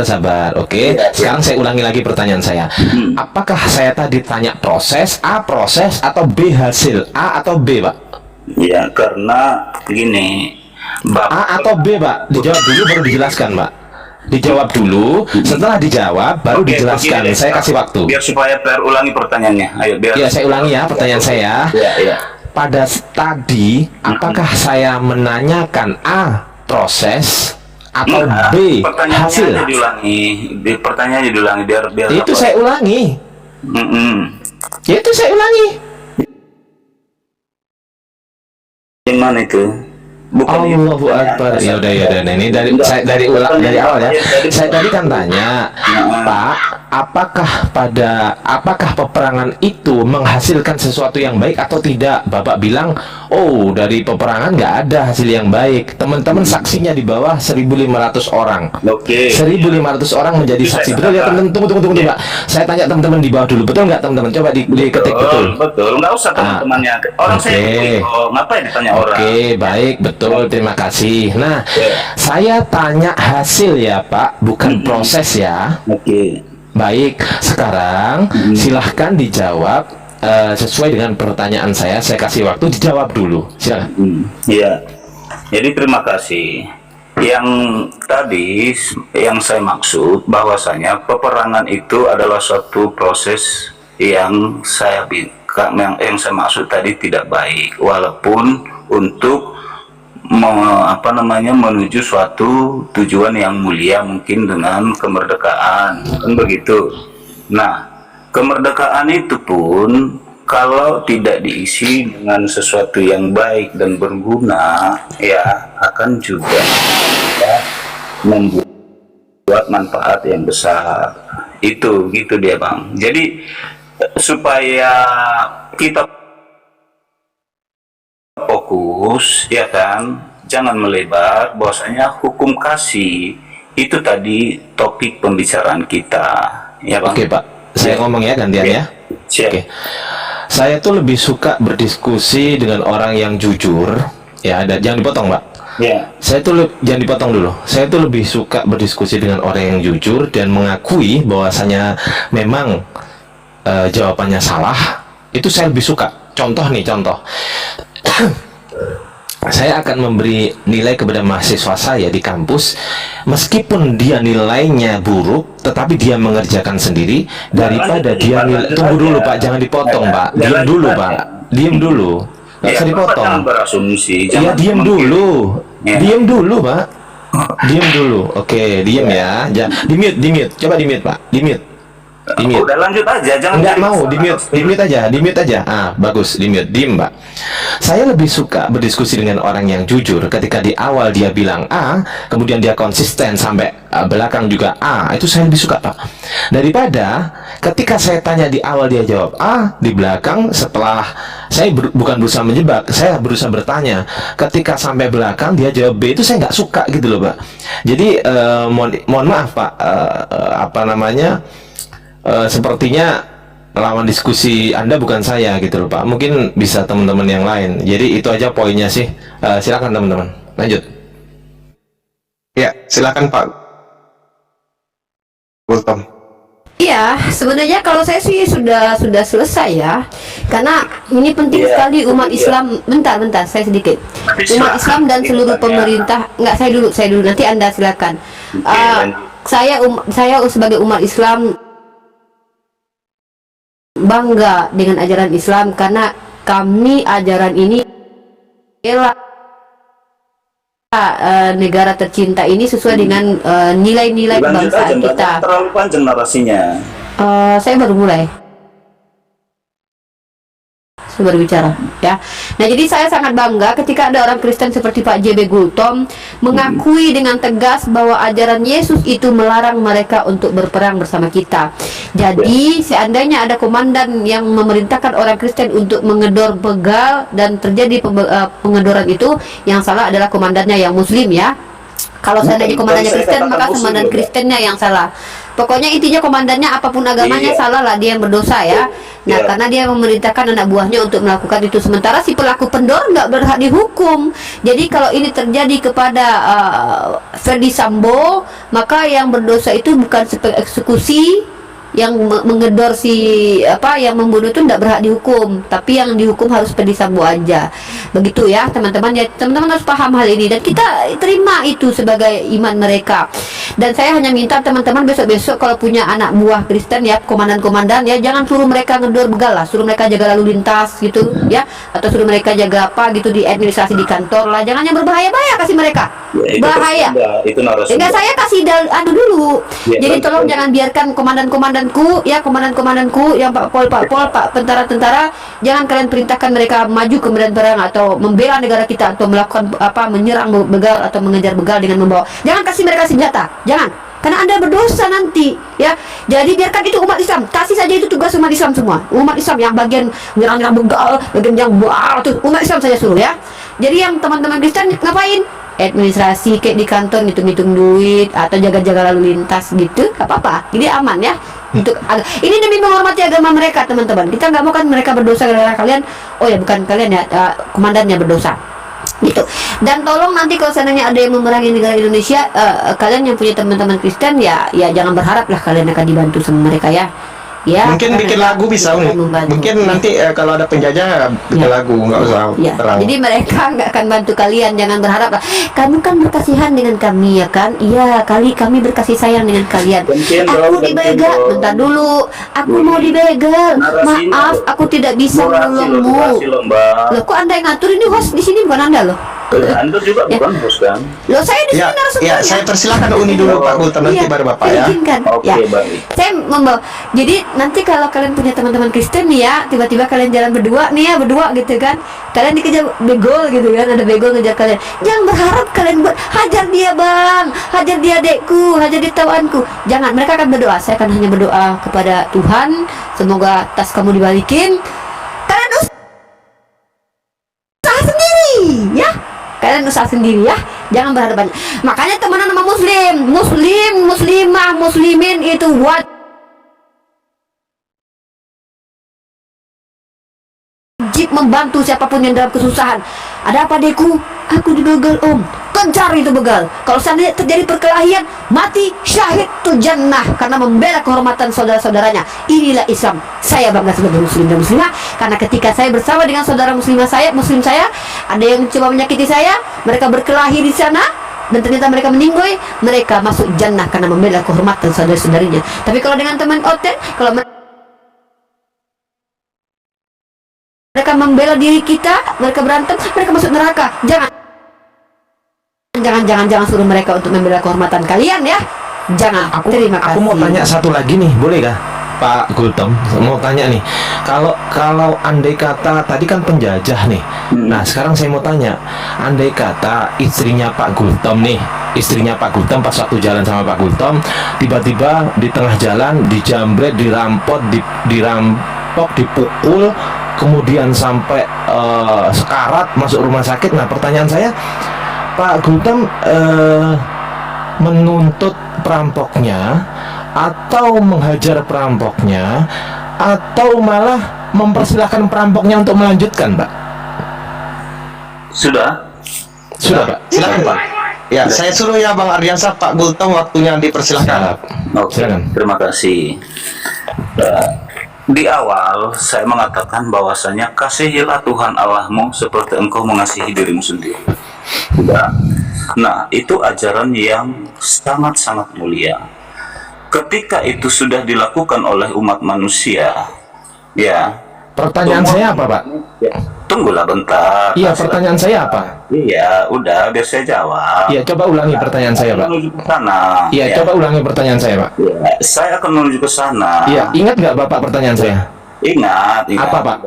sabar. Oke. Sekarang saya ulangi lagi pertanyaan saya. Apakah saya tadi tanya proses A, proses atau B, hasil? A atau B, Pak? Ya, karena gini, A atau B, Pak? Dijawab dulu baru dijelaskan, Pak. Dijawab dulu, setelah dijawab baru dijelaskan. begini deh, Saya kasih waktu. biar supaya Per ulangi pertanyaannya. Ayo, biar. Ya, saya ulangi ya pertanyaan saya. Iya. Pada tadi, apakah saya menanyakan A, proses atau B, hasil? Pertanyaannya diulangi biar Itu saya ulangi. Itu saya ulangi. Yang mana itu? Allahu Akbar. Ya udah. Ini dari awal ya. Saya tadi kan tanya, Pak, apakah peperangan itu menghasilkan sesuatu yang baik atau tidak? Bapak bilang, oh, dari peperangan nggak ada hasil yang baik. Teman-teman saksinya di bawah 1.500 orang. Oke. 1.500 orang menjadi saksi. Betul ya, teman-teman? Tunggu, Pak. Saya tanya teman-teman di bawah dulu. Betul nggak, teman-teman? Coba diketik betul. Betul. Nggak usah teman-temannya. Orang saya ngapain ditanya orang? Oke, baik, betul, terima kasih. Nah, saya tanya hasil ya, Pak, bukan proses ya. Oke. Baik, sekarang silahkan dijawab sesuai dengan pertanyaan saya. Saya kasih waktu dijawab dulu. Silakan. Iya. Jadi terima kasih. Yang tadi yang saya maksud bahwasanya peperangan itu adalah suatu proses yang saya maksud tadi tidak baik, walaupun untuk menuju suatu tujuan yang mulia, mungkin dengan kemerdekaan, kan begitu. Nah, kemerdekaan itu pun kalau tidak diisi dengan sesuatu yang baik dan berguna, ya akan juga membuat manfaat yang besar. Itu gitu dia, Bang. Jadi supaya kita fokus, ya kan, jangan melebar. Bahwasanya hukum kasih itu tadi topik pembicaraan kita, ya Bang. Oke, Pak, saya ngomong ya gantian ya. Oke. Saya tuh lebih suka berdiskusi dengan orang yang jujur. Ya, jangan dipotong, Pak. Ya. Saya tuh jangan dipotong dulu. Saya tuh lebih suka berdiskusi dengan orang yang jujur dan mengakui bahwasanya memang jawabannya salah. Itu saya lebih suka. Contoh. Saya akan memberi nilai kepada mahasiswa saya di kampus, meskipun dia nilainya buruk, tetapi dia mengerjakan sendiri, daripada dia nilai. Tunggu dulu, Pak, jangan dipotong, Pak. Diam dulu, Pak. Diam dulu. Nggak usah dipotong. Jangan berasumsi. Iya, diam dulu. Diam dulu, Pak. Diam dulu. Oke, diam ya. Di mute. Coba di mute, Pak. Di mute. Udah lanjut aja, jangan. Enggak mau, di mute aja. Ah, bagus, di mute, diem, Mbak. Saya lebih suka berdiskusi dengan orang yang jujur. Ketika di awal dia bilang A, kemudian dia konsisten sampai belakang juga A, itu saya lebih suka, Pak. Daripada ketika saya tanya di awal dia jawab A, di belakang setelah saya bukan berusaha menjebak, saya berusaha bertanya. Ketika sampai belakang dia jawab B, itu saya nggak suka gitu loh, Pak. Jadi mohon maaf, Pak. Sepertinya lawan diskusi Anda bukan saya gitu loh, Pak. Mungkin bisa teman-teman yang lain. Jadi itu aja poinnya sih. Silakan teman-teman. Lanjut. Ya, silakan Pak Gultom. Iya, sebenarnya kalau saya sih sudah selesai ya. Karena ini penting sekali umat Islam. Bentar, saya sedikit. Umat Islam dan seluruh pemerintah. Enggak, saya dulu. Nanti Anda silakan. Saya sebagai umat Islam bangga dengan ajaran Islam karena kami ajaran ini adalah negara tercinta ini sesuai dengan nilai-nilai kebangsaan kita. Terlalu panjang narasinya. Saya baru mulai. Berbicara ya. Nah, jadi saya sangat bangga ketika ada orang Kristen seperti Pak JB Gultom mengakui dengan tegas bahwa ajaran Yesus itu melarang mereka untuk berperang bersama kita. Jadi seandainya ada komandan yang memerintahkan orang Kristen untuk mengedor begal dan terjadi pengedoran itu, yang salah adalah komandannya yang Muslim ya. Kalau seandainya komandannya Kristen, maka komandan Kristennya yang salah. Pokoknya intinya komandannya apapun agamanya salah lah, dia yang berdosa ya. Nah, karena dia memerintahkan anak buahnya untuk melakukan itu, sementara si pelaku pendor nggak berhak dihukum. Jadi kalau ini terjadi kepada Ferdi Sambo, maka yang berdosa itu bukan eksekusi, yang mengedor yang membunuh itu tidak berhak dihukum, tapi yang dihukum harus Ferdi Sambo aja. Begitu ya teman-teman, ya teman-teman harus paham hal ini dan kita terima itu sebagai iman mereka. Dan saya hanya minta teman-teman besok-besok kalau punya anak buah Kristen ya, komandan-komandan ya, jangan suruh mereka ngedor begal lah, suruh mereka jaga lalu lintas gitu ya, atau suruh mereka jaga apa gitu di administrasi di kantor lah, jangan yang berbahaya-bahaya kasih mereka bahaya. Sehingga saya kasih dulu. Jadi tolong jangan biarkan komandanku yang Pak Pol, Pak tentara-tentara, jangan kalian perintahkan mereka maju ke medan perang atau membela negara kita atau melakukan menyerang begal atau mengejar begal dengan membawa. Jangan kasih mereka senjata, jangan. Karena Anda berdosa nanti ya. Jadi biarkan itu umat Islam, kasih saja itu tugas umat Islam semua. Umat Islam yang bagian menyerang begal, bagian yang itu umat Islam saja suruh ya. Jadi yang teman-teman Kristen ngapain? Administrasi kayak di kantor, ngitung-ngitung duit atau jaga-jaga lalu lintas gitu, gak apa-apa. Jadi aman ya. Untuk ini demi menghormati agama mereka teman-teman. Kita nggak mau kan mereka berdosa gara-gara kalian. Oh ya bukan kalian ya, komandannya berdosa gitu. Dan tolong nanti kalau seandainya ada yang memerangi negara Indonesia, kalian yang punya teman-teman Kristen ya jangan berharap lah kalian akan dibantu sama mereka ya. Ya, mungkin bikin lagu bisa nih. Mungkin nanti kalau ada penjajah bikin lagu, nggak usah perang. Jadi mereka nggak akan bantu kalian, jangan berharap lah. Kamu kan berkasihan dengan kami ya kan? Iya, kami berkasih sayang dengan kalian. Aku dibegal, bentar dulu. Aku mau dibegal. Maaf, aku tidak bisa menolongmu. Loh, kok Anda yang ngatur? Ini host di sini bukan Anda loh. Anda juga bukan host kan? Loh, saya di sini narasumbernya. Ya, saya persilakan Uni dulu Pak Gultom, nanti baru Bapak ya. Oke, baik. Saya membawa. Jadi nanti kalau kalian punya teman-teman Kristen nih ya, tiba-tiba kalian jalan berdua nih ya, berdua gitu kan, kalian dikejar begol gitu kan, ada begol ngejar kalian, jangan berharap kalian buat hajar dia bang, hajar dia adekku, hajar dia tawanku, jangan. Mereka akan berdoa, saya akan hanya berdoa kepada Tuhan, semoga tas kamu dibalikin, kalian usaha sendiri ya, kalian usaha sendiri ya, jangan berharap banyak. Makanya temenan sama muslimah, muslimin itu wajib membantu siapapun yang dalam kesusahan. Ada apa adekku? Aku dibegal om. Kejar itu begal. Kalau seandainya terjadi perkelahian, mati syahid tuh jannah karena membela kehormatan saudara-saudaranya. Inilah Islam. Saya bangga sebagai muslim dan muslimah karena ketika saya bersama dengan saudara muslim saya, ada yang coba menyakiti saya, mereka berkelahi di sana dan ternyata mereka meninggoy, mereka masuk jannah karena membela kehormatan saudara-saudarinya. Tapi kalau dengan teman oten, kalau mereka membela diri kita, mereka berantem, mereka masuk neraka. Jangan suruh mereka untuk membela kehormatan kalian ya. Jangan. Terima kasih. Aku mau tanya satu lagi nih, boleh kah? Pak Gultom, mau tanya nih. Kalau andai kata tadi kan penjajah nih. Nah, sekarang saya mau tanya, andai kata istrinya Pak Gultom nih, istrinya Pak Gultom pas waktu jalan sama Pak Gultom, tiba-tiba di tengah jalan dijambret, dirampok, dipukul, kemudian sampai sekarat masuk rumah sakit. Nah, pertanyaan saya, Pak Gultom menuntut perampoknya atau menghajar perampoknya atau malah mempersilahkan perampoknya untuk melanjutkan, Pak? Sudah, Pak. Silakan, Pak. Ya, saya suruh ya Bang Ardiansah, Pak Gultom waktunya dipersilahkan. Oke, terima kasih. Di awal saya mengatakan bahwasanya kasihilah Tuhan Allahmu seperti engkau mengasihi dirimu sendiri. Ya. Nah, itu ajaran yang sangat-sangat mulia. Ketika itu sudah dilakukan oleh umat manusia, Ya. Pertanyaan saya apa, Pak? Ya. Tunggulah bentar. Iya, pertanyaan saya apa? Iya, udah biar saya jawab. Iya, coba ulangi pertanyaan saya, Pak. Menuju ke sana. Iya, Ya. coba ulangi pertanyaan saya, Pak. Ya, saya akan menuju ke sana. Iya, ingat nggak Bapak pertanyaan saya? Ingat. Apa, Pak?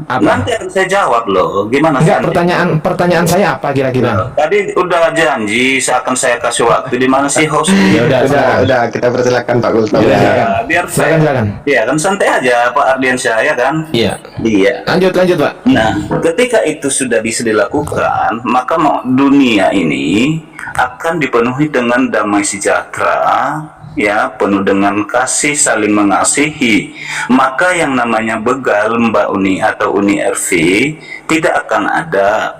Apa? Nanti akan saya jawab loh. Gimana? Enggak, Sandy? pertanyaan saya apa kira-kira? Tadi udah janji akan saya kasih waktu. Di mana sih host? Ya udah, Udah, kita persilakan Pak Gultom. Ya, biar saya. silakan. Iya kan santai aja Pak Ardiansyah ya kan? Iya. Iya. Lanjut, Pak. Nah, ketika itu sudah bisa dilakukan, maka dunia ini akan dipenuhi dengan damai sejahtera, ya, penuh dengan kasih, saling mengasihi. Maka yang namanya begal Mbak Uni atau Uni RV tidak akan ada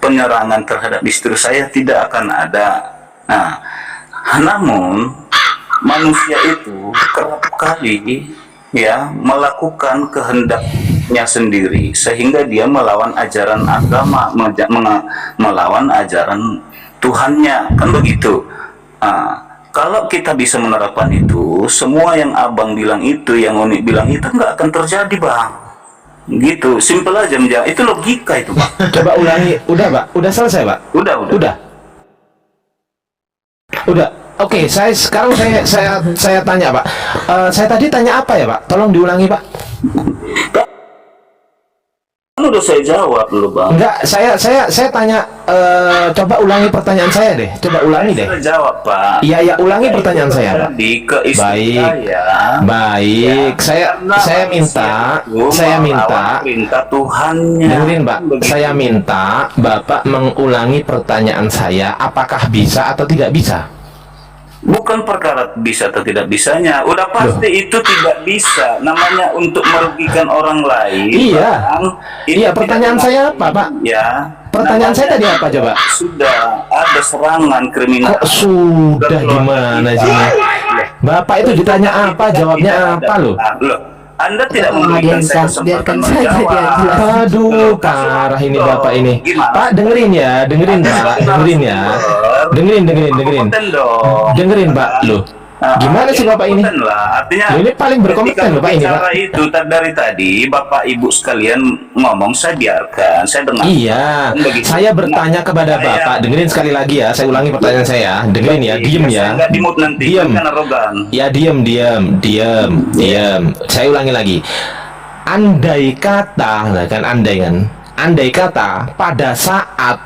penyerangan terhadap istri saya, tidak akan ada. Nah, namun manusia itu kerap kali ya melakukan kehendaknya sendiri sehingga dia melawan ajaran agama, melawan ajaran Tuhannya, kan begitu. Kalau kita bisa menerapkan itu, semua yang abang bilang itu, yang Uni bilang itu nggak akan terjadi, bang. Gitu, simple aja, itu logika itu, bang. Coba ulangi. Udah, Pak. Udah selesai, Pak. Udah. Oke, sekarang saya tanya, Pak. Saya tadi tanya apa ya, Pak? Tolong diulangi, Pak. Kan udah saya jawab dulu, bang. Enggak, saya tanya. Coba ulangi pertanyaan saya deh. Coba ulangi deh. Saya jawab, Pak. Iya, ulangi pertanyaan saya, Pak. Ke istri saya. Baik. Ya, Saya minta perintah Tuhannya. dengerin, Pak. Saya minta Bapak mengulangi pertanyaan saya. Apakah bisa atau tidak bisa? Bukan perkara bisa atau tidak bisanya, udah pasti itu tidak bisa. Namanya untuk merugikan orang lain. Iya. Bang, itu Iya, tidak pertanyaan saya apa, Pak? Ya. Pertanyaan saya tadi apa, coba? Sudah ada serangan kriminal. Kok sudah gimana sih? Bapak itu ditanya apa, jawabnya apa loh? Loh, Anda tidak memberikan saya biarkan kesempatan saja dia menjawab. jelas. Aduh, parah ini Bapak ini. Gimana? Pak, dengerin ya, Pak, dengerin ya. Dengerin. Kompeten dong. Dengerin, Pak, loh. Gimana sih Bapak ini? Berkompeten lah. Artinya Loh, ini paling berkompeten loh, Pak, ini, Pak. Cara itu dari tadi Bapak Ibu sekalian ngomong, saya biarkan, saya dengar. Iya, saya bertanya kepada Bapak. Dengerin sekali lagi ya, saya ulangi pertanyaan saya. Dengerin ya, diem ya. Saya nggak dimut nanti, Diem. kan arogan. Ya, diem. Saya ulangi lagi. Andai kata, nah kan andai kata pada saat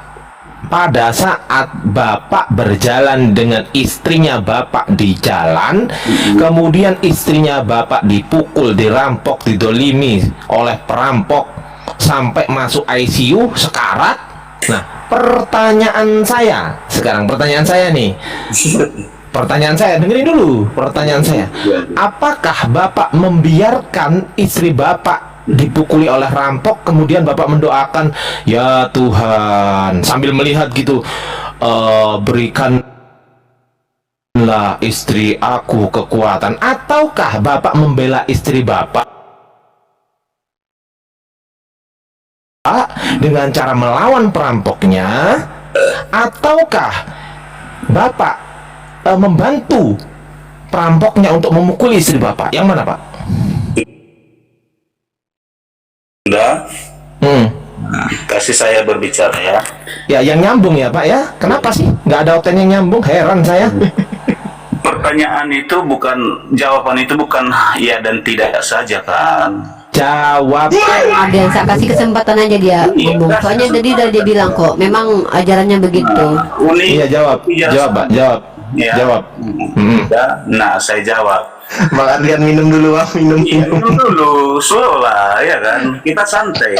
Bapak berjalan dengan istrinya Bapak di jalan, kemudian istrinya Bapak dipukul, dirampok, didolimi oleh perampok sampai masuk ICU sekarat. Nah, pertanyaan saya nih. Pertanyaan saya, dengerin dulu pertanyaan saya. Apakah Bapak membiarkan istri Bapak dipukuli oleh rampok, kemudian Bapak mendoakan, ya Tuhan, sambil melihat gitu, berikanlah istri aku kekuatan? Ataukah Bapak membela istri Bapak dengan cara melawan perampoknya? Ataukah Bapak membantu perampoknya untuk memukuli istri Bapak? Yang mana, Pak? Sudah. Kasih saya berbicara ya. Ya, yang nyambung ya, Pak ya. Kenapa sih nggak ada opten yang nyambung? Heran saya. Pertanyaan itu jawaban itu bukan ya dan tidak saja kan. Jawab. Ada saya kasih kesempatan aja dia ngomong. Soalnya tadi udah dia bilang kok, memang ajarannya begitu. Uni. Iya, jawab, Pak. Ya. Jawab. Nah, saya jawab. Bang Ardian minum dulu, Bang. Minum. Minum dulu, slow lah, ya kan? Kita santai.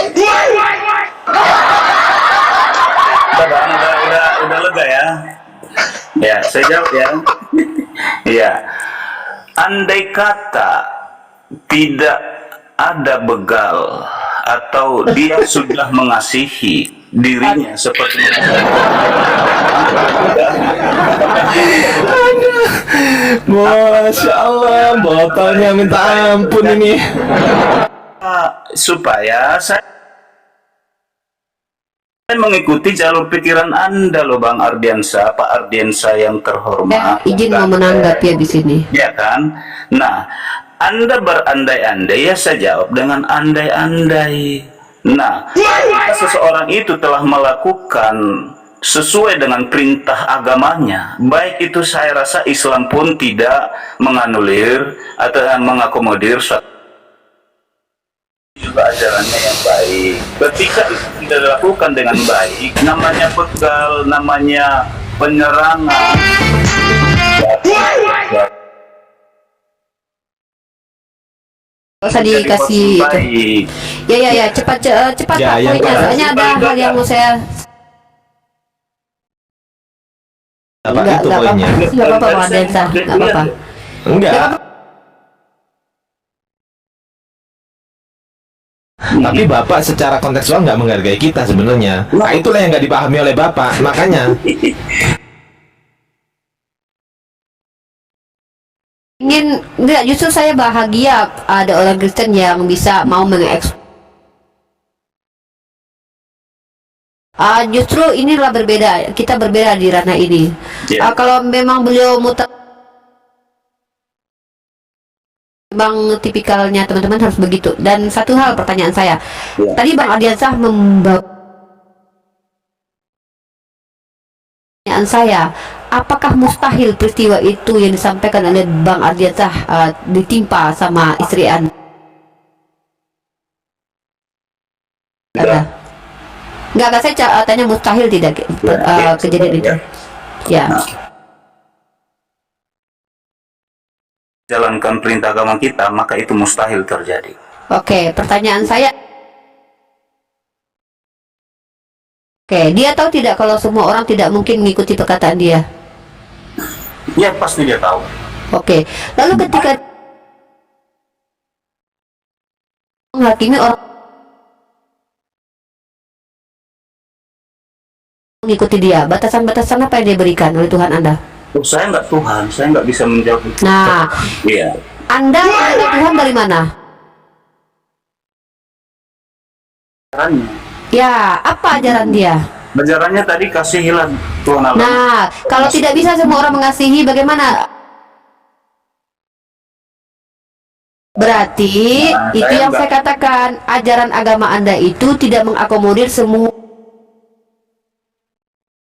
Udah lega ya? Ya, saya jawab ya. Iya. Andai kata tidak ada begal atau dia sudah mengasihi dirinya seperti Masya Allah, botolnya minta ampun ini. Supaya saya mengikuti jalur pikiran Anda loh, Bang Ardiansyah, Pak Ardiansyah yang terhormat. Izin mau menanggapi ya di sini. Ya kan? Nah, Anda berandai-andai, ya saya jawab dengan andai-andai. Nah, jika seseorang itu telah melakukan sesuai dengan perintah agamanya, baik itu saya rasa Islam pun tidak menganulir atau mengakomodir suatu juga ajarannya yang baik. Ketika itu tidak dilakukan dengan baik, namanya begal, namanya penyerangan. Gak usah dikasih itu. Ya, cepat Ya, Pak, yang poinnya. Soalnya ada hal yang mau saya. Apa itu poinnya? Nggak apa-apa, Pak Densa, nggak apa-apa. Enggak. Tapi Bapak secara kontekstual nggak menghargai kita sebenarnya. Nah, itulah yang nggak dipahami oleh Bapak. Makanya Enggak, justru saya bahagia ada orang Kristen yang bisa mau mengekspos. Justru inilah berbeda, kita berbeda di ranah ini. Kalau memang beliau muter, memang tipikalnya teman-teman harus begitu. Dan satu hal pertanyaan saya, tadi Bang Ardiansah membawa pertanyaan saya, apakah mustahil peristiwa itu yang disampaikan oleh Bang Ardiansah ditimpa sama istri Anda? Enggak, saya tanya mustahil tidak kejadian itu? Ya. Jalankan perintah agama kita, maka itu mustahil terjadi. Oke, pertanyaan saya. Oke, dia tahu tidak kalau semua orang tidak mungkin mengikuti perkataan dia? Ya, pasti dia tahu. Oke, lalu ketika menghakimi orang mengikuti dia, batasan-batasan apa yang dia berikan oleh Tuhan Anda? Oh, saya nggak Tuhan, saya nggak bisa menjawab itu. Nah, Iya. Anda mengenal Tuhan dari mana? Ajarannya. Ya, apa ajaran dia? Ajarannya tadi kasihilah Tuhan Allah. Nah, kalau tidak bisa semua orang mengasihi, bagaimana? Berarti itu yang saya katakan, ajaran agama Anda itu tidak mengakomodir semua.